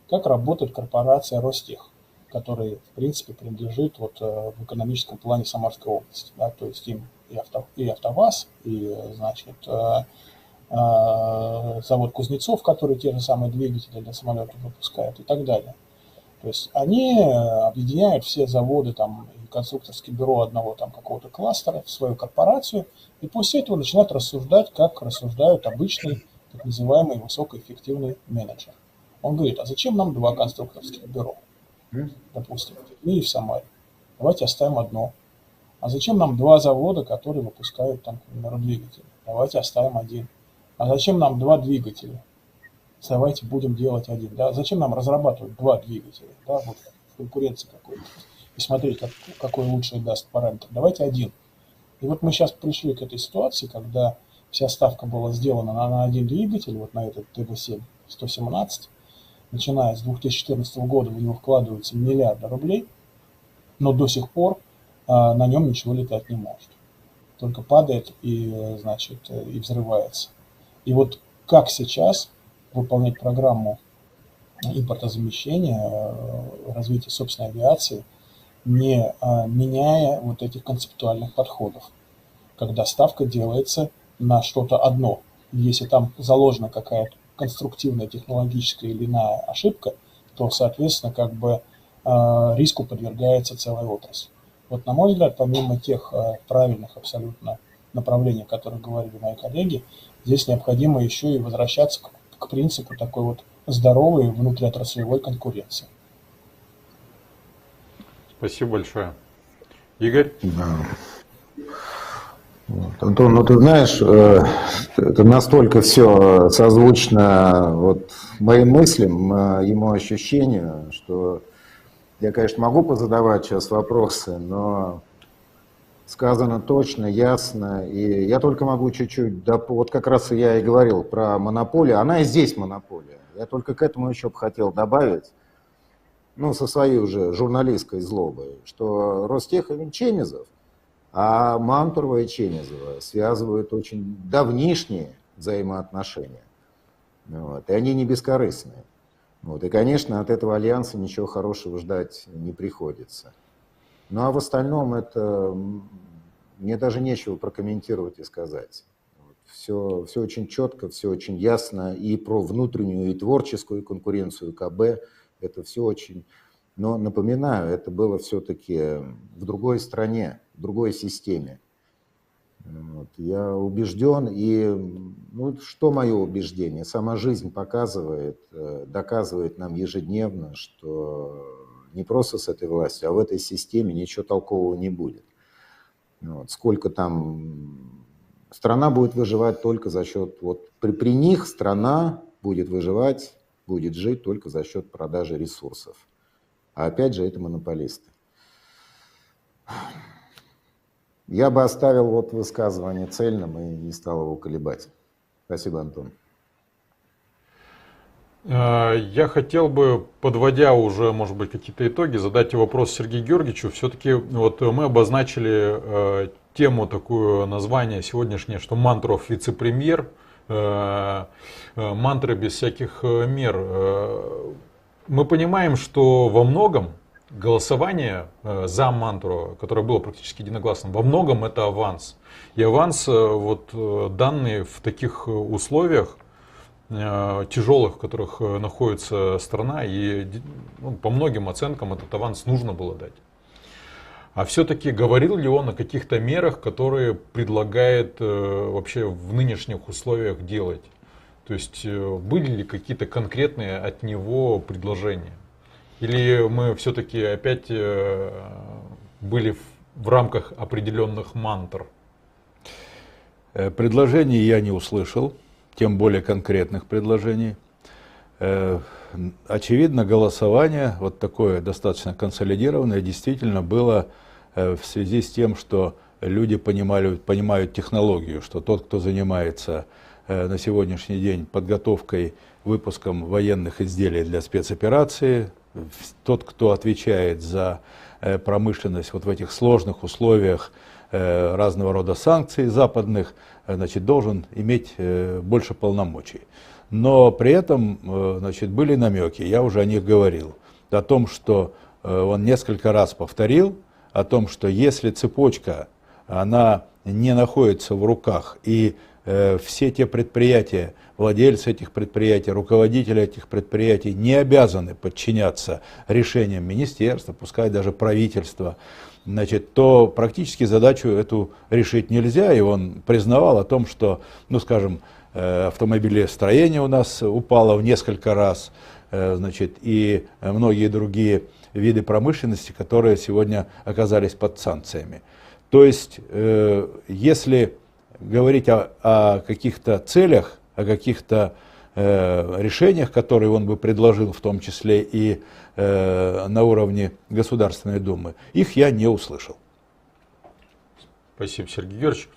Как работает корпорация Ростех, которая, в принципе, принадлежит вот в экономическом плане Самарской области. Да, то есть им и АвтоВАЗ, и, значит, завод Кузнецов, который те же самые двигатели для самолетов выпускает и так далее. То есть они объединяют все заводы там, и конструкторские бюро одного там какого-то кластера в свою корпорацию, и после этого начинают рассуждать, как рассуждают обычный так называемый высокоэффективный менеджер. Он говорит, а зачем нам два конструкторских бюро, допустим, в Перми и в Самаре? Давайте оставим одно. А зачем нам два завода, которые выпускают там, к примеру, двигатели? Давайте оставим один. А зачем нам два двигателя? Давайте будем делать один. Да? Зачем нам разрабатывать два двигателя? Да? Вот в конкуренции какой-то. И смотреть, какой лучший даст параметр. Давайте один. И вот мы сейчас пришли к этой ситуации, когда вся ставка была сделана на один двигатель, вот на этот ТВ-7-117. Начиная с 2014 года в него вкладываются миллиарды рублей, но до сих пор на нем ничего летать не может. Только падает и, значит, и взрывается. И вот как сейчас выполнять программу импортозамещения, развития собственной авиации не меняя вот этих концептуальных подходов, когда ставка делается на что-то одно. Если там заложена какая-то конструктивная технологическая или иная ошибка, то, соответственно, как бы риску подвергается целая отрасль. Вот, на мой взгляд, помимо тех правильных абсолютно направлений, о которых говорили мои коллеги, здесь необходимо еще и возвращаться к принципу такой вот здоровой внутриотраслевой конкуренции. Спасибо большое. Игорь? Да. Вот. Антон, ну ты знаешь, это настолько все созвучно вот моим мыслям, моему ощущению, что я, конечно, могу позадавать сейчас вопросы, но сказано точно, ясно, и я только могу чуть-чуть, вот как раз я и говорил про монополию, она и здесь монополия. Я только к этому еще бы хотел добавить, ну, со своей уже журналистской злобой, что Ростех и Чемизов, а Мантурова и Чемизова связывают очень давнишние взаимоотношения. Вот, и они не бескорыстные. Вот, и, конечно, от этого альянса ничего хорошего ждать не приходится. Ну а в остальном это мне даже нечего прокомментировать и сказать. Все очень четко, все очень ясно и про внутреннюю и творческую конкуренцию КБ. Это все очень... Но напоминаю, это было все-таки в другой стране, в другой системе. Вот. Я убежден, и ну, что мое убеждение? Сама жизнь показывает, доказывает нам ежедневно, что не просто с этой властью, а в этой системе ничего толкового не будет. Вот. Сколько там... Страна будет выживать только за счет... Вот при них страна будет выживать, будет жить только за счет продажи ресурсов. А опять же, это монополисты. Я бы оставил вот высказывание цельным и не стал его колебать. Спасибо, Антон. Я хотел бы, подводя уже, может быть, какие-то итоги, задать вопрос Сергею Георгиевичу. Все-таки вот мы обозначили тему, такую название сегодняшнее, что Мантуров вице-премьер, мантры без всяких мер. Мы понимаем, что во многом голосование за Мантурова, которое было практически единогласным, во многом это аванс. И аванс, вот, данный в таких условиях тяжелых, в которых находится страна, и ну, по многим оценкам этот аванс нужно было дать. А все-таки говорил ли он о каких-то мерах, которые предлагает вообще в нынешних условиях делать? То есть были ли какие-то конкретные от него предложения? Или мы все-таки опять были в рамках определенных мантр? Предложений я не услышал, тем более конкретных предложений. Очевидно, голосование, вот такое достаточно консолидированное, действительно было в связи с тем, что люди понимают технологию, что тот, кто занимается на сегодняшний день подготовкой, выпуском военных изделий для спецоперации, тот, кто отвечает за промышленность вот в этих сложных условиях разного рода санкций западных, значит, должен иметь больше полномочий. Но при этом, значит, были намеки, я уже о них говорил, о том, что он несколько раз повторил, о том, что если цепочка, она не находится в руках, и все те предприятия, владельцы этих предприятий, руководители этих предприятий не обязаны подчиняться решениям министерства, пускай даже правительства, значит, то практически задачу эту решить нельзя. И он признавал о том, что, ну, скажем, автомобилестроение у нас упало в несколько раз, значит, и многие другие виды промышленности, которые сегодня оказались под санкциями. То есть, если говорить о каких-то целях, о каких-то решениях, которые он бы предложил, в том числе и на уровне Государственной Думы, их я не услышал. Спасибо, Сергей Георгиевич.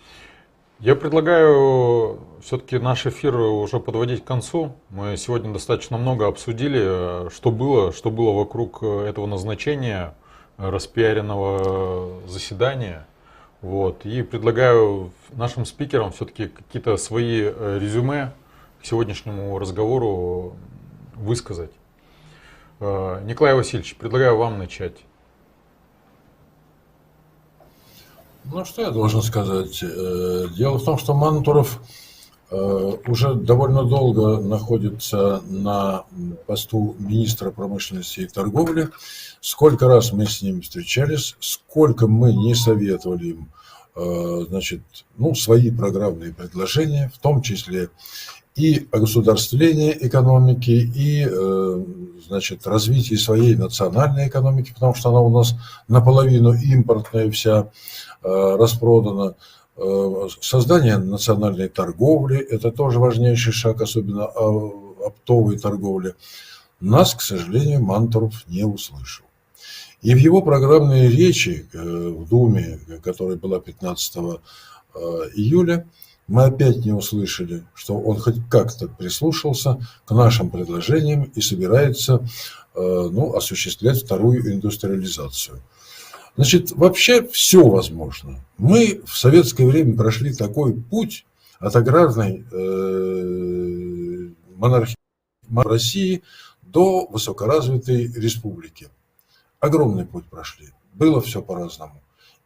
Я предлагаю все-таки наш эфир уже подводить к концу. Мы сегодня достаточно много обсудили, что было вокруг этого назначения, распиаренного заседания. Вот. И предлагаю нашим спикерам все-таки какие-то свои резюме к сегодняшнему разговору высказать. Николай Васильевич, предлагаю вам начать. Ну, что я должен сказать? Дело в том, что Мантуров уже довольно долго находится на посту министра промышленности и торговли. Сколько раз мы с ним встречались, сколько мы не советовали им, значит, ну, свои программные предложения, в том числе и огосударствление экономики, и, значит, развитие своей национальной экономики, потому что она у нас наполовину импортная вся, распродана. Создание национальной торговли – это тоже важнейший шаг, особенно оптовой торговли. Нас, к сожалению, Мантуров не услышал. И в его программной речи в Думе, которая была 15 июля, мы опять не услышали, что он хоть как-то прислушался к нашим предложениям и собирается, ну, осуществлять вторую индустриализацию. Значит, вообще все возможно. Мы в советское время прошли такой путь от аграрной монархии России до высокоразвитой республики. Огромный путь прошли. Было все по-разному.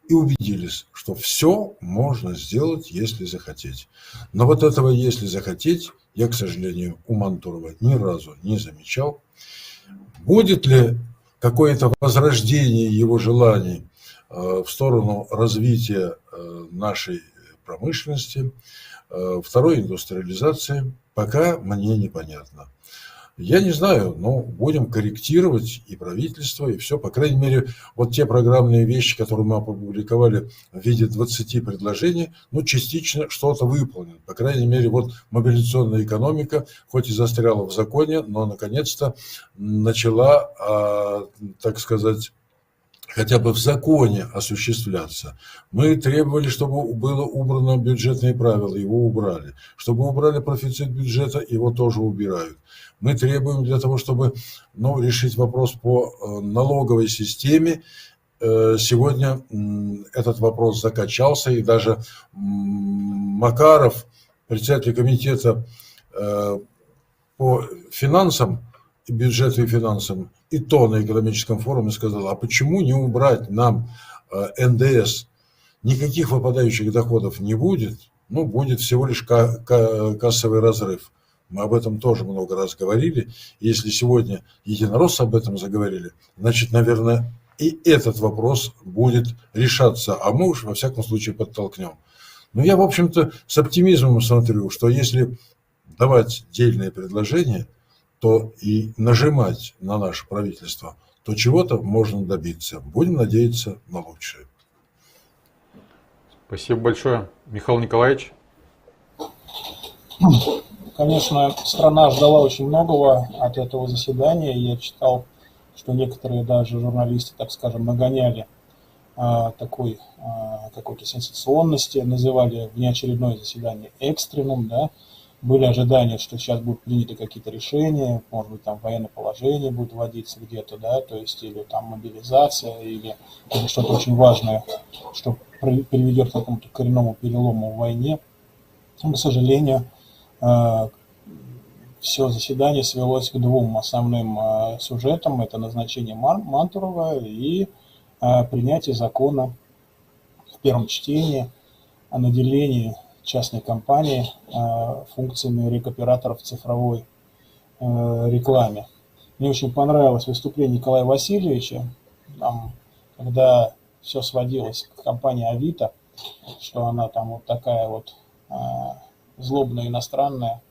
И убедились, что все можно сделать, если захотеть. Но вот этого «если захотеть» я, к сожалению, у Мантурова ни разу не замечал. Будет ли какое-то возрождение его желаний в сторону развития нашей промышленности, второй индустриализации, пока мне непонятно. Я не знаю, но будем корректировать и правительство, и все. По крайней мере, вот те программные вещи, которые мы опубликовали в виде 20 предложений, ну, частично что-то выполнено. По крайней мере, вот мобилизационная экономика, хоть и застряла в законе, но наконец-то начала, так сказать, хотя бы в законе осуществляться. Мы требовали, чтобы было убрано бюджетные правила, его убрали. Чтобы убрали профицит бюджета, его тоже убирают. Мы требуем для того, чтобы, ну, решить вопрос по налоговой системе. Сегодня этот вопрос закачался, и даже Макаров, председатель комитета по финансам, бюджету и финансам, и то на экономическом форуме сказал, а почему не убрать нам НДС? Никаких выпадающих доходов не будет, ну, будет всего лишь кассовый разрыв. Мы об этом тоже много раз говорили. И если сегодня единороссы об этом заговорили, значит, наверное, и этот вопрос будет решаться, а мы уж во всяком случае подтолкнем. Но я, в общем-то, с оптимизмом смотрю, что если давать дельные предложения, то и нажимать на наше правительство, то чего-то можно добиться. Будем надеяться на лучшее. Спасибо большое. Михаил Николаевич. Конечно, страна ждала очень многого от этого заседания. Я читал, что некоторые даже журналисты, так скажем, нагоняли такой какой-то сенсационности, называли внеочередное заседание экстренным, да. Были ожидания, что сейчас будут приняты какие-то решения, может быть, там военное положение будет вводиться где-то, да, то есть или там мобилизация, или что-то очень важное, что приведет к какому-то коренному перелому в войне. Но, к сожалению, все заседание свелось к двум основным сюжетам. Это назначение Мантурова и принятие закона в первом чтении о наделении частной компании функциями рекоператоров в цифровой рекламе. Мне очень понравилось выступление Николая Васильевича, там, когда все сводилось к компании Авито, что она там вот такая вот злобная иностранная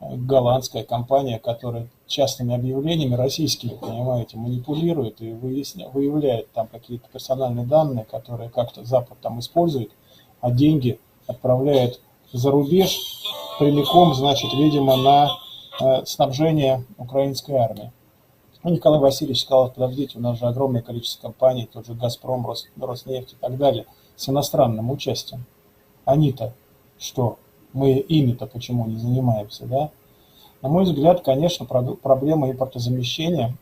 голландская компания, которая частными объявлениями российскими, понимаете, манипулирует и выявляет там какие-то персональные данные, которые как-то Запад там использует, а деньги отправляет за рубеж прямиком, значит, видимо, на снабжение украинской армии. Ну, Николай Васильевич сказал, подождите, у нас же огромное количество компаний, тот же «Газпром», «Роснефть» и так далее, с иностранным участием. Они-то что? Мы ими-то почему не занимаемся, да? На мой взгляд, конечно, проблема импортозамещения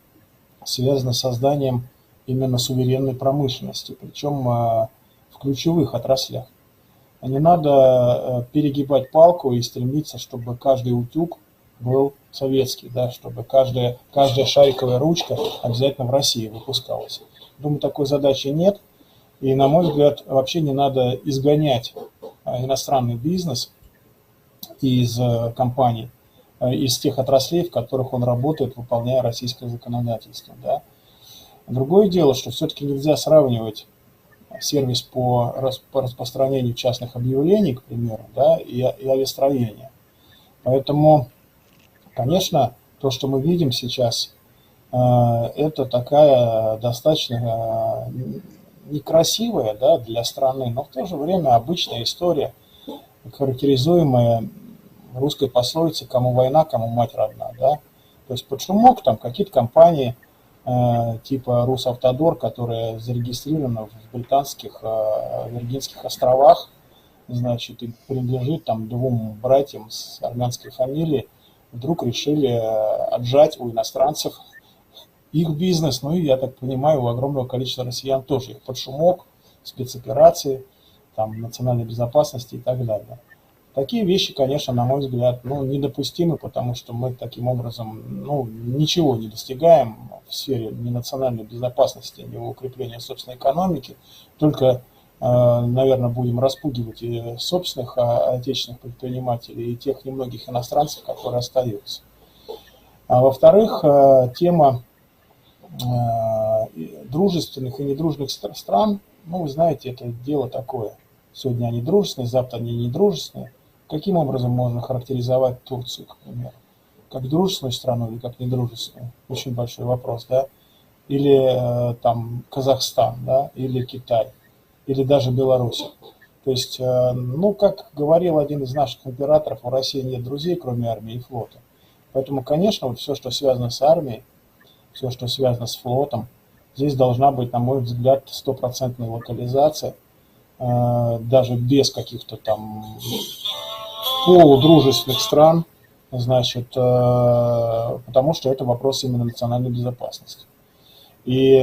связана с созданием именно суверенной промышленности, причем в ключевых отраслях. Не надо перегибать палку и стремиться, чтобы каждый утюг был советский, да, чтобы каждая шариковая ручка обязательно в России выпускалась. Думаю, такой задачи нет. И, на мой взгляд, вообще не надо изгонять иностранный бизнес из компаний, из тех отраслей, в которых он работает, выполняя российское законодательство. Да. Другое дело, что все-таки нельзя сравнивать сервис по распространению частных объявлений, к примеру, да, и авиастроения. Поэтому, конечно, то, что мы видим сейчас, это такая достаточно некрасивая, да, для страны, но в то же время обычная история, характеризуемая русской пословицей «кому война, кому мать родна». Да? То есть под шумок там какие-то компании типа Русавтодор, которая зарегистрирована в британских Виргинских островах, значит, и принадлежит там двум братьям с армянской фамилией, вдруг решили отжать у иностранцев их бизнес, ну и, я так понимаю, у огромного количества россиян тоже их под шумок, спецоперации, там, национальной безопасности и так далее. Такие вещи, конечно, на мой взгляд, ну, недопустимы, потому что мы таким образом, ну, ничего не достигаем в сфере ни национальной безопасности, ни укрепления собственной экономики, только, наверное, будем распугивать и собственных отечественных предпринимателей, и тех немногих иностранцев, которые остаются. А во-вторых, тема дружественных и недружественных стран, ну, вы знаете, это дело такое. Сегодня они дружественные, завтра они недружественные. Каким образом можно характеризовать Турцию, к примеру? Как дружественную страну или как недружественную? Очень большой вопрос, да? Или там Казахстан, да? Или Китай, или даже Беларусь. То есть, ну, как говорил один из наших императоров, у России нет друзей, кроме армии и флота. Поэтому, конечно, вот все, что связано с армией, все, что связано с флотом, здесь должна быть, на мой взгляд, стопроцентная локализация, даже без каких-то там полудружественных стран, значит, потому что это вопрос именно национальной безопасности. И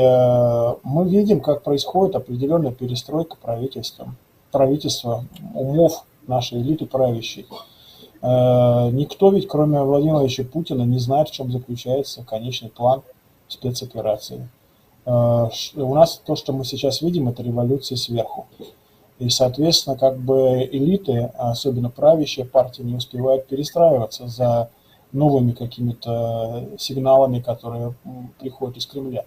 мы видим, как происходит определенная перестройка правительства, умов нашей элиты правящей. Никто ведь, кроме Владимира Владимировича Путина, не знает, в чем заключается конечный план спецоперации. У нас то, что мы сейчас видим, это революция сверху. И, соответственно, как бы элиты, особенно правящая партия, не успевают перестраиваться за новыми какими-то сигналами, которые приходят из Кремля.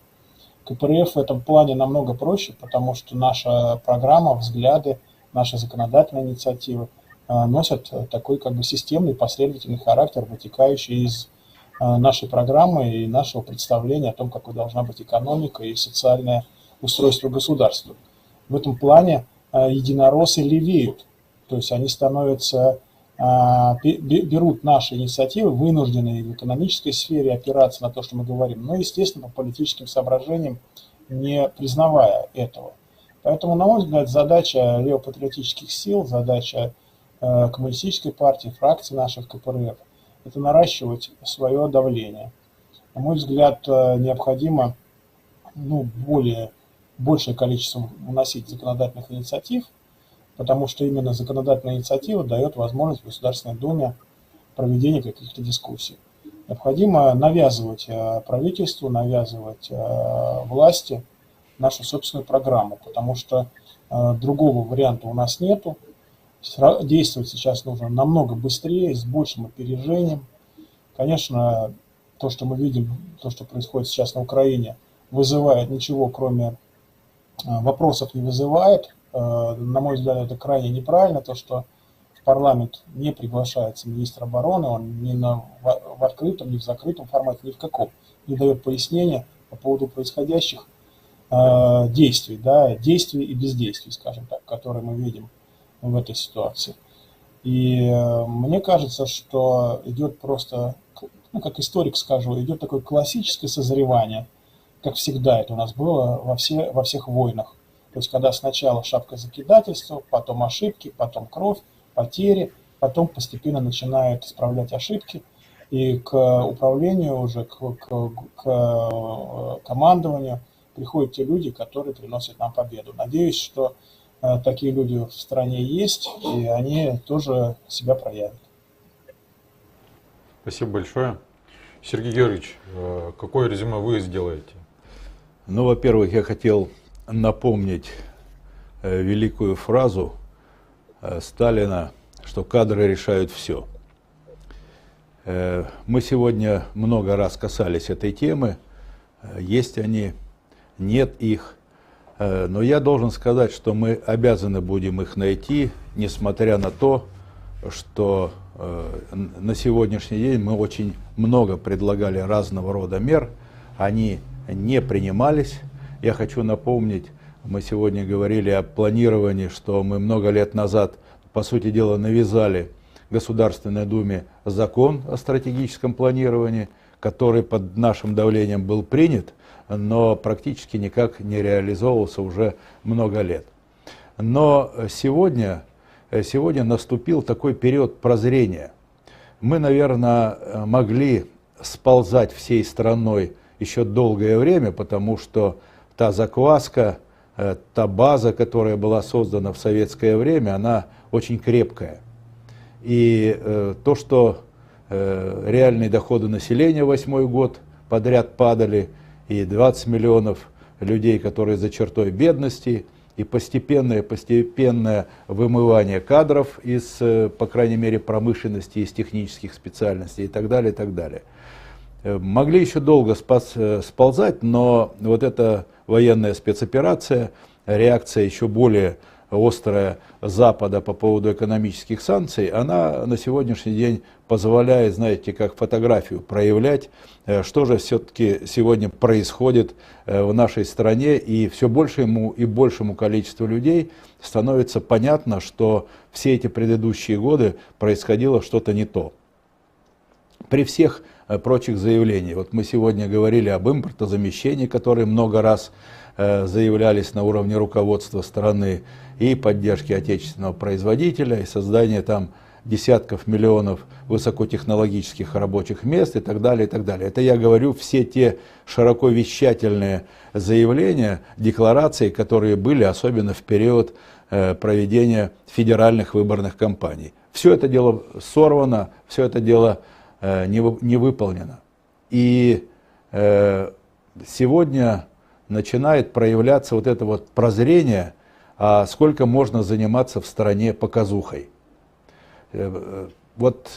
КПРФ в этом плане намного проще, потому что наша программа, взгляды, наши законодательные инициативы носят такой как бы системный, последовательный характер, вытекающий из нашей программы и нашего представления о том, какой должна быть экономика и социальное устройство государства. В этом плане единороссы левеют, то есть они становятся, берут наши инициативы, вынужденные в экономической сфере опираться на то, что мы говорим, но, естественно, по политическим соображениям, не признавая этого. Поэтому, на мой взгляд, задача левопатриотических сил, задача коммунистической партии, фракций наших КПРФ, это наращивать свое давление. На мой взгляд, необходимо большее количество вносить законодательных инициатив, потому что именно законодательная инициатива дает возможность Государственной Думе проведения каких-то дискуссий. Необходимо навязывать правительству, навязывать власти нашу собственную программу, потому что другого варианта у нас нету. Действовать сейчас нужно намного быстрее, с большим опережением. Конечно, то, что мы видим, то, что происходит сейчас на Украине, вызывает ничего, кроме вопросов не вызывает. На мой взгляд, это крайне неправильно, то, что в парламент не приглашается министр обороны, он ни в открытом, ни в закрытом формате, ни в каком не дает пояснения по поводу происходящих действий, да, действий и бездействий, скажем так, которые мы видим в этой ситуации. И мне кажется, что идет просто, ну, как историк скажу, идет такое классическое созревание, как всегда это у нас было во всех войнах. То есть, когда сначала шапка закидательства, потом ошибки, потом кровь, потери, потом постепенно начинают исправлять ошибки, и к управлению уже, к командованию приходят те люди, которые приносят нам победу. Надеюсь, что такие люди в стране есть, и они тоже себя проявят. Спасибо большое. Сергей Георгиевич, какое резюме вы сделаете? Ну, во-первых, я хотел напомнить великую фразу Сталина, что кадры решают все. Мы сегодня много раз касались этой темы, есть они, нет их, но я должен сказать, что мы обязаны будем их найти, несмотря на то, что на сегодняшний день мы очень много предлагали разного рода мер, они не принимались. Я хочу напомнить, мы сегодня говорили о планировании, что мы много лет назад, по сути дела, навязали Государственной Думе закон о стратегическом планировании, который под нашим давлением был принят, но практически никак не реализовывался уже много лет. Но сегодня наступил такой период прозрения. Мы, наверное, могли сползать всей страной еще долгое время, потому что та закваска, та база, которая была создана в советское время, она очень крепкая. И то, что реальные доходы населения 2008 год подряд падали, и 20 миллионов людей, которые за чертой бедности, и постепенное вымывание кадров из, по крайней мере, промышленности, из технических специальностей и так далее, и так далее. Могли еще долго сползать, но вот эта военная спецоперация, реакция еще более острая Запада по поводу экономических санкций, она на сегодняшний день позволяет, знаете, как фотографию проявлять, что же все-таки сегодня происходит в нашей стране, и все большему и большему количеству людей становится понятно, что все эти предыдущие годы происходило что-то не то. При всех прочих заявлениях, вот мы сегодня говорили об импортозамещении, которые много раз заявлялись на уровне руководства страны, и поддержки отечественного производителя, и создания там десятков миллионов высокотехнологических рабочих мест и так далее, и так далее. Это я говорю все те широко вещательные заявления, декларации, которые были особенно в период проведения федеральных выборных кампаний. Все это дело сорвано, все это дело не выполнено. И сегодня начинает проявляться вот это вот прозрение, а сколько можно заниматься в стране показухой. Вот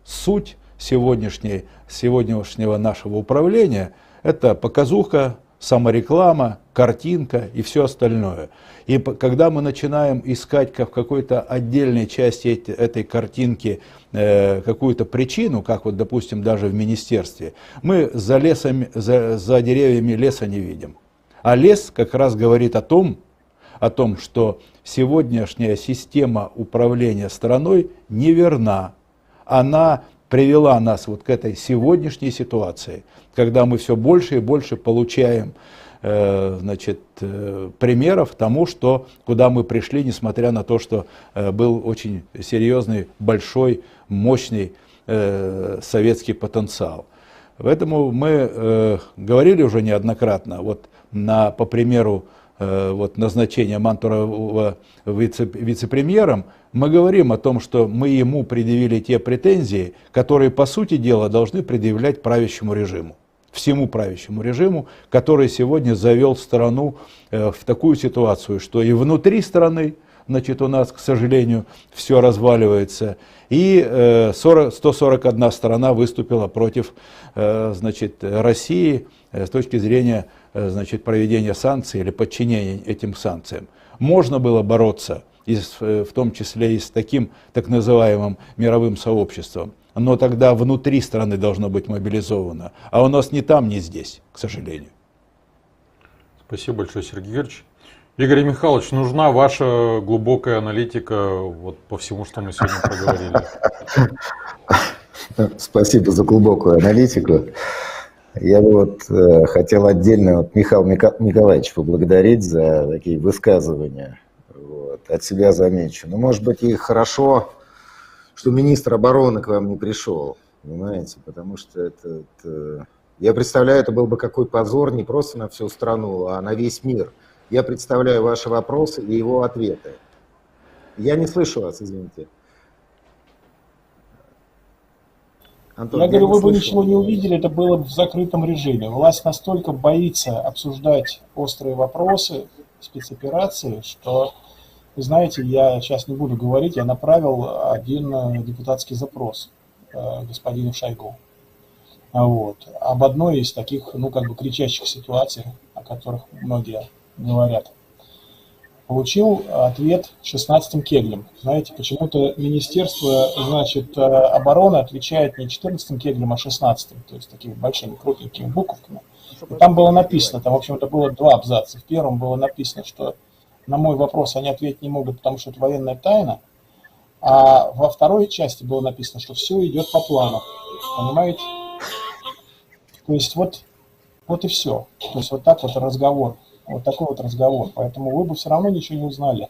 суть сегодняшнего нашего управления – это показуха, самореклама, картинка и все остальное. И когда мы начинаем искать как в какой-то отдельной части этой картинки какую-то причину, как вот, допустим, даже в министерстве, мы за деревьями леса не видим. А лес как раз говорит о том, что сегодняшняя система управления страной неверна. Она привела нас вот к этой сегодняшней ситуации, когда мы все больше и больше получаем примеров тому, куда мы пришли, несмотря на то, что был очень серьезный, большой, мощный советский потенциал. Поэтому мы говорили уже неоднократно, по примеру назначения Мантурова вице-премьером, мы говорим о том, что мы ему предъявили те претензии, которые, по сути дела, должны предъявлять правящему режиму. Всему правящему режиму, который сегодня завел страну в такую ситуацию, что и внутри страны, у нас, к сожалению, все разваливается, и 141 страна выступила против России с точки зрения проведения санкций или подчинения этим санкциям. Можно было бороться, в том числе и с таким так называемым мировым сообществом, но тогда внутри страны должно быть мобилизовано, а у нас ни там, ни здесь, к сожалению. Спасибо большое, Сергей Георгиевич. Игорь Михайлович, нужна ваша глубокая аналитика по всему, что мы сегодня проговорили. Спасибо за глубокую аналитику. Я бы хотел отдельно Михаила Николаевича поблагодарить за такие высказывания. От себя замечу. Но, может быть, и хорошо, что министр обороны к вам не пришел, понимаете, потому что я представляю, это был бы какой позор не просто на всю страну, а на весь мир. Я представляю ваши вопросы и его ответы. Я не слышу вас, извините. Антон, я говорю, вы бы ничего не увидели, это было в закрытом режиме. Власть настолько боится обсуждать острые вопросы, спецоперации, что, вы знаете, я сейчас не буду говорить, я направил один депутатский запрос господину Шойгу. Вот. Об одной из таких, ну, как бы кричащих ситуаций, о которых многие говорят. Получил ответ 16-м кеглем. Знаете, почему-то Министерство, значит, обороны отвечает не 14-м кеглем, а 16-м, то есть такими большими крупненькими буковками. И там было написано, там, в общем-то, было 2 абзаца. В первом было написано, что на мой вопрос они ответить не могут, потому что это военная тайна, а во второй части было написано, что все идет по плану. Понимаете? То есть вот и все. То есть вот так вот разговор. Вот такой вот разговор. Поэтому вы бы все равно ничего не узнали,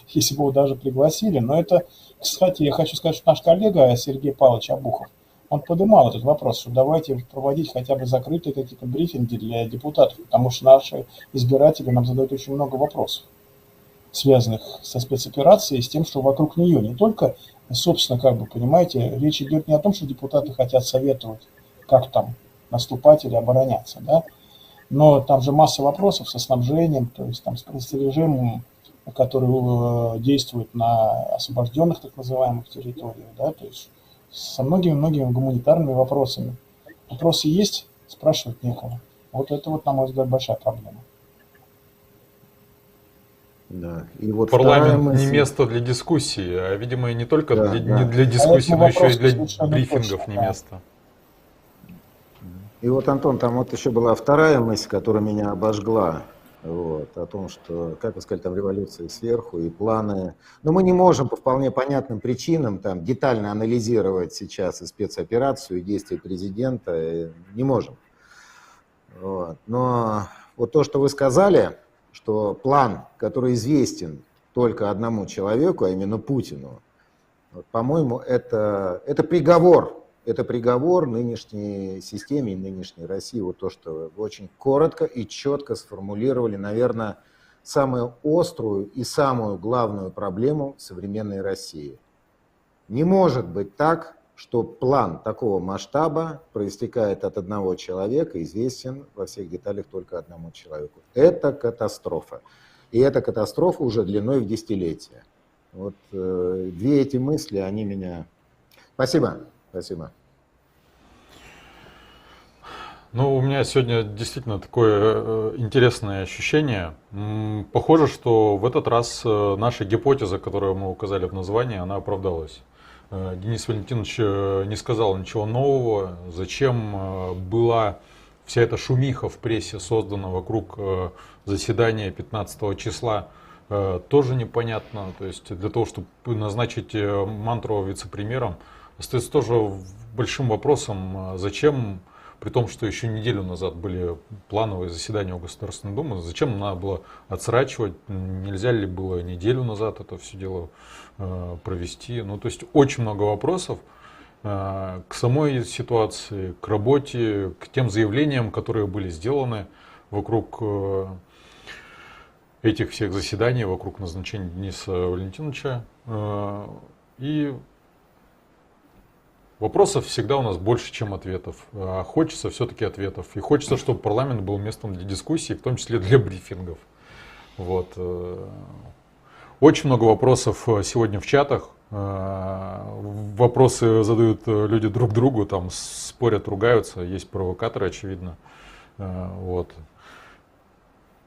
если бы его даже пригласили. Но это, кстати, я хочу сказать, что наш коллега Сергей Павлович Обухов, он поднимал этот вопрос, что давайте проводить хотя бы закрытые какие-то брифинги для депутатов, потому что наши избиратели нам задают очень много вопросов, связанных со спецоперацией, с тем, что вокруг нее. Не только, собственно, как бы, понимаете, речь идет не о том, что депутаты хотят советовать, как там наступать или обороняться, да, но там же масса вопросов со снабжением, то есть там с режимом, который действует на освобожденных так называемых территориях, да, то есть со многими-многими гуманитарными вопросами. Вопросы есть, спрашивать некого. Вот это вот, на мой взгляд, большая проблема. Да. И вот Парламент не место для дискуссии, а, видимо, и не только Да, не да. для дискуссии, но еще и для совершенно брифингов точно, не да. место. И вот, Антон, там вот еще была вторая мысль, которая меня обожгла. Вот, о том, что, как вы сказали, там революция сверху и планы. Но мы не можем по вполне понятным причинам там детально анализировать сейчас и спецоперацию, и действия президента. Не можем. Вот. Но вот то, что вы сказали, что план, который известен только одному человеку, а именно Путину, вот, по-моему, это приговор. Это приговор нынешней системе и нынешней России. Вот то, что вы очень коротко и четко сформулировали, наверное, самую острую и самую главную проблему современной России. Не может быть так, что план такого масштаба проистекает от одного человека, известен во всех деталях только одному человеку. Это катастрофа. И эта катастрофа уже длиной в десятилетия. Вот две эти мысли, они меня... Спасибо. Спасибо. Ну, у меня сегодня действительно такое интересное ощущение. Похоже, что в этот раз наша гипотеза, которую мы указали в названии, она оправдалась. Денис Валентинович не сказал ничего нового. Зачем была вся эта шумиха в прессе создана вокруг заседания 15 числа, тоже непонятно. То есть для того, чтобы назначить Мантурова вице-премьером, остается тоже большим вопросом, зачем, при том, что еще неделю назад были плановые заседания у Государственной Думы, зачем надо было отсрачивать, нельзя ли было неделю назад это все дело провести. Ну, то есть очень много вопросов к самой ситуации, к работе, к тем заявлениям, которые были сделаны вокруг этих всех заседаний, вокруг назначения Дениса Валентиновича. И вопросов всегда у нас больше, чем ответов. А хочется все-таки ответов. И хочется, чтобы парламент был местом для дискуссий, в том числе для брифингов. Вот. Очень много вопросов сегодня в чатах. Вопросы задают люди друг другу, там спорят, ругаются. Есть провокаторы, очевидно. Вот.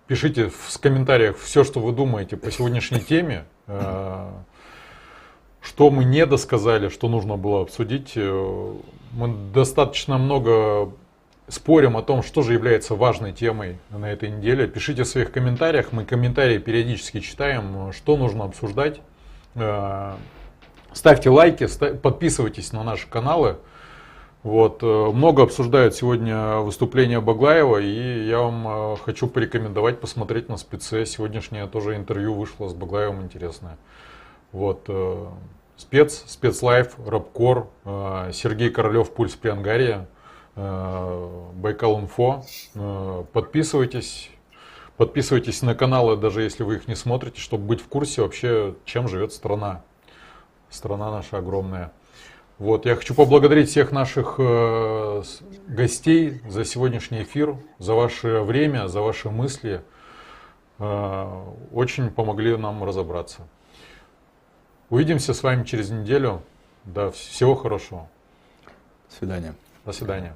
Пишите в комментариях все, что вы думаете по сегодняшней теме. Что мы не досказали, что нужно было обсудить. Мы достаточно много спорим о том, что же является важной темой на этой неделе. Пишите в своих комментариях, мы комментарии периодически читаем, что нужно обсуждать. Ставьте лайки, подписывайтесь на наши каналы. Вот. Много обсуждают сегодня выступление Баглаева, и я вам хочу порекомендовать посмотреть на спеце. Сегодняшнее тоже интервью вышло с Баглаевым интересное. Вот. Спецлайф, Рабкор, Сергей Королев, Пульс Приангария, Байкал-Инфо. Подписывайтесь на каналы, даже если вы их не смотрите, чтобы быть в курсе вообще, чем живет страна. Страна наша огромная. Вот. Я хочу поблагодарить всех наших гостей за сегодняшний эфир, за ваше время, за ваши мысли. очень помогли нам разобраться. Увидимся с вами через неделю. Да, всего хорошего. До свидания. До свидания.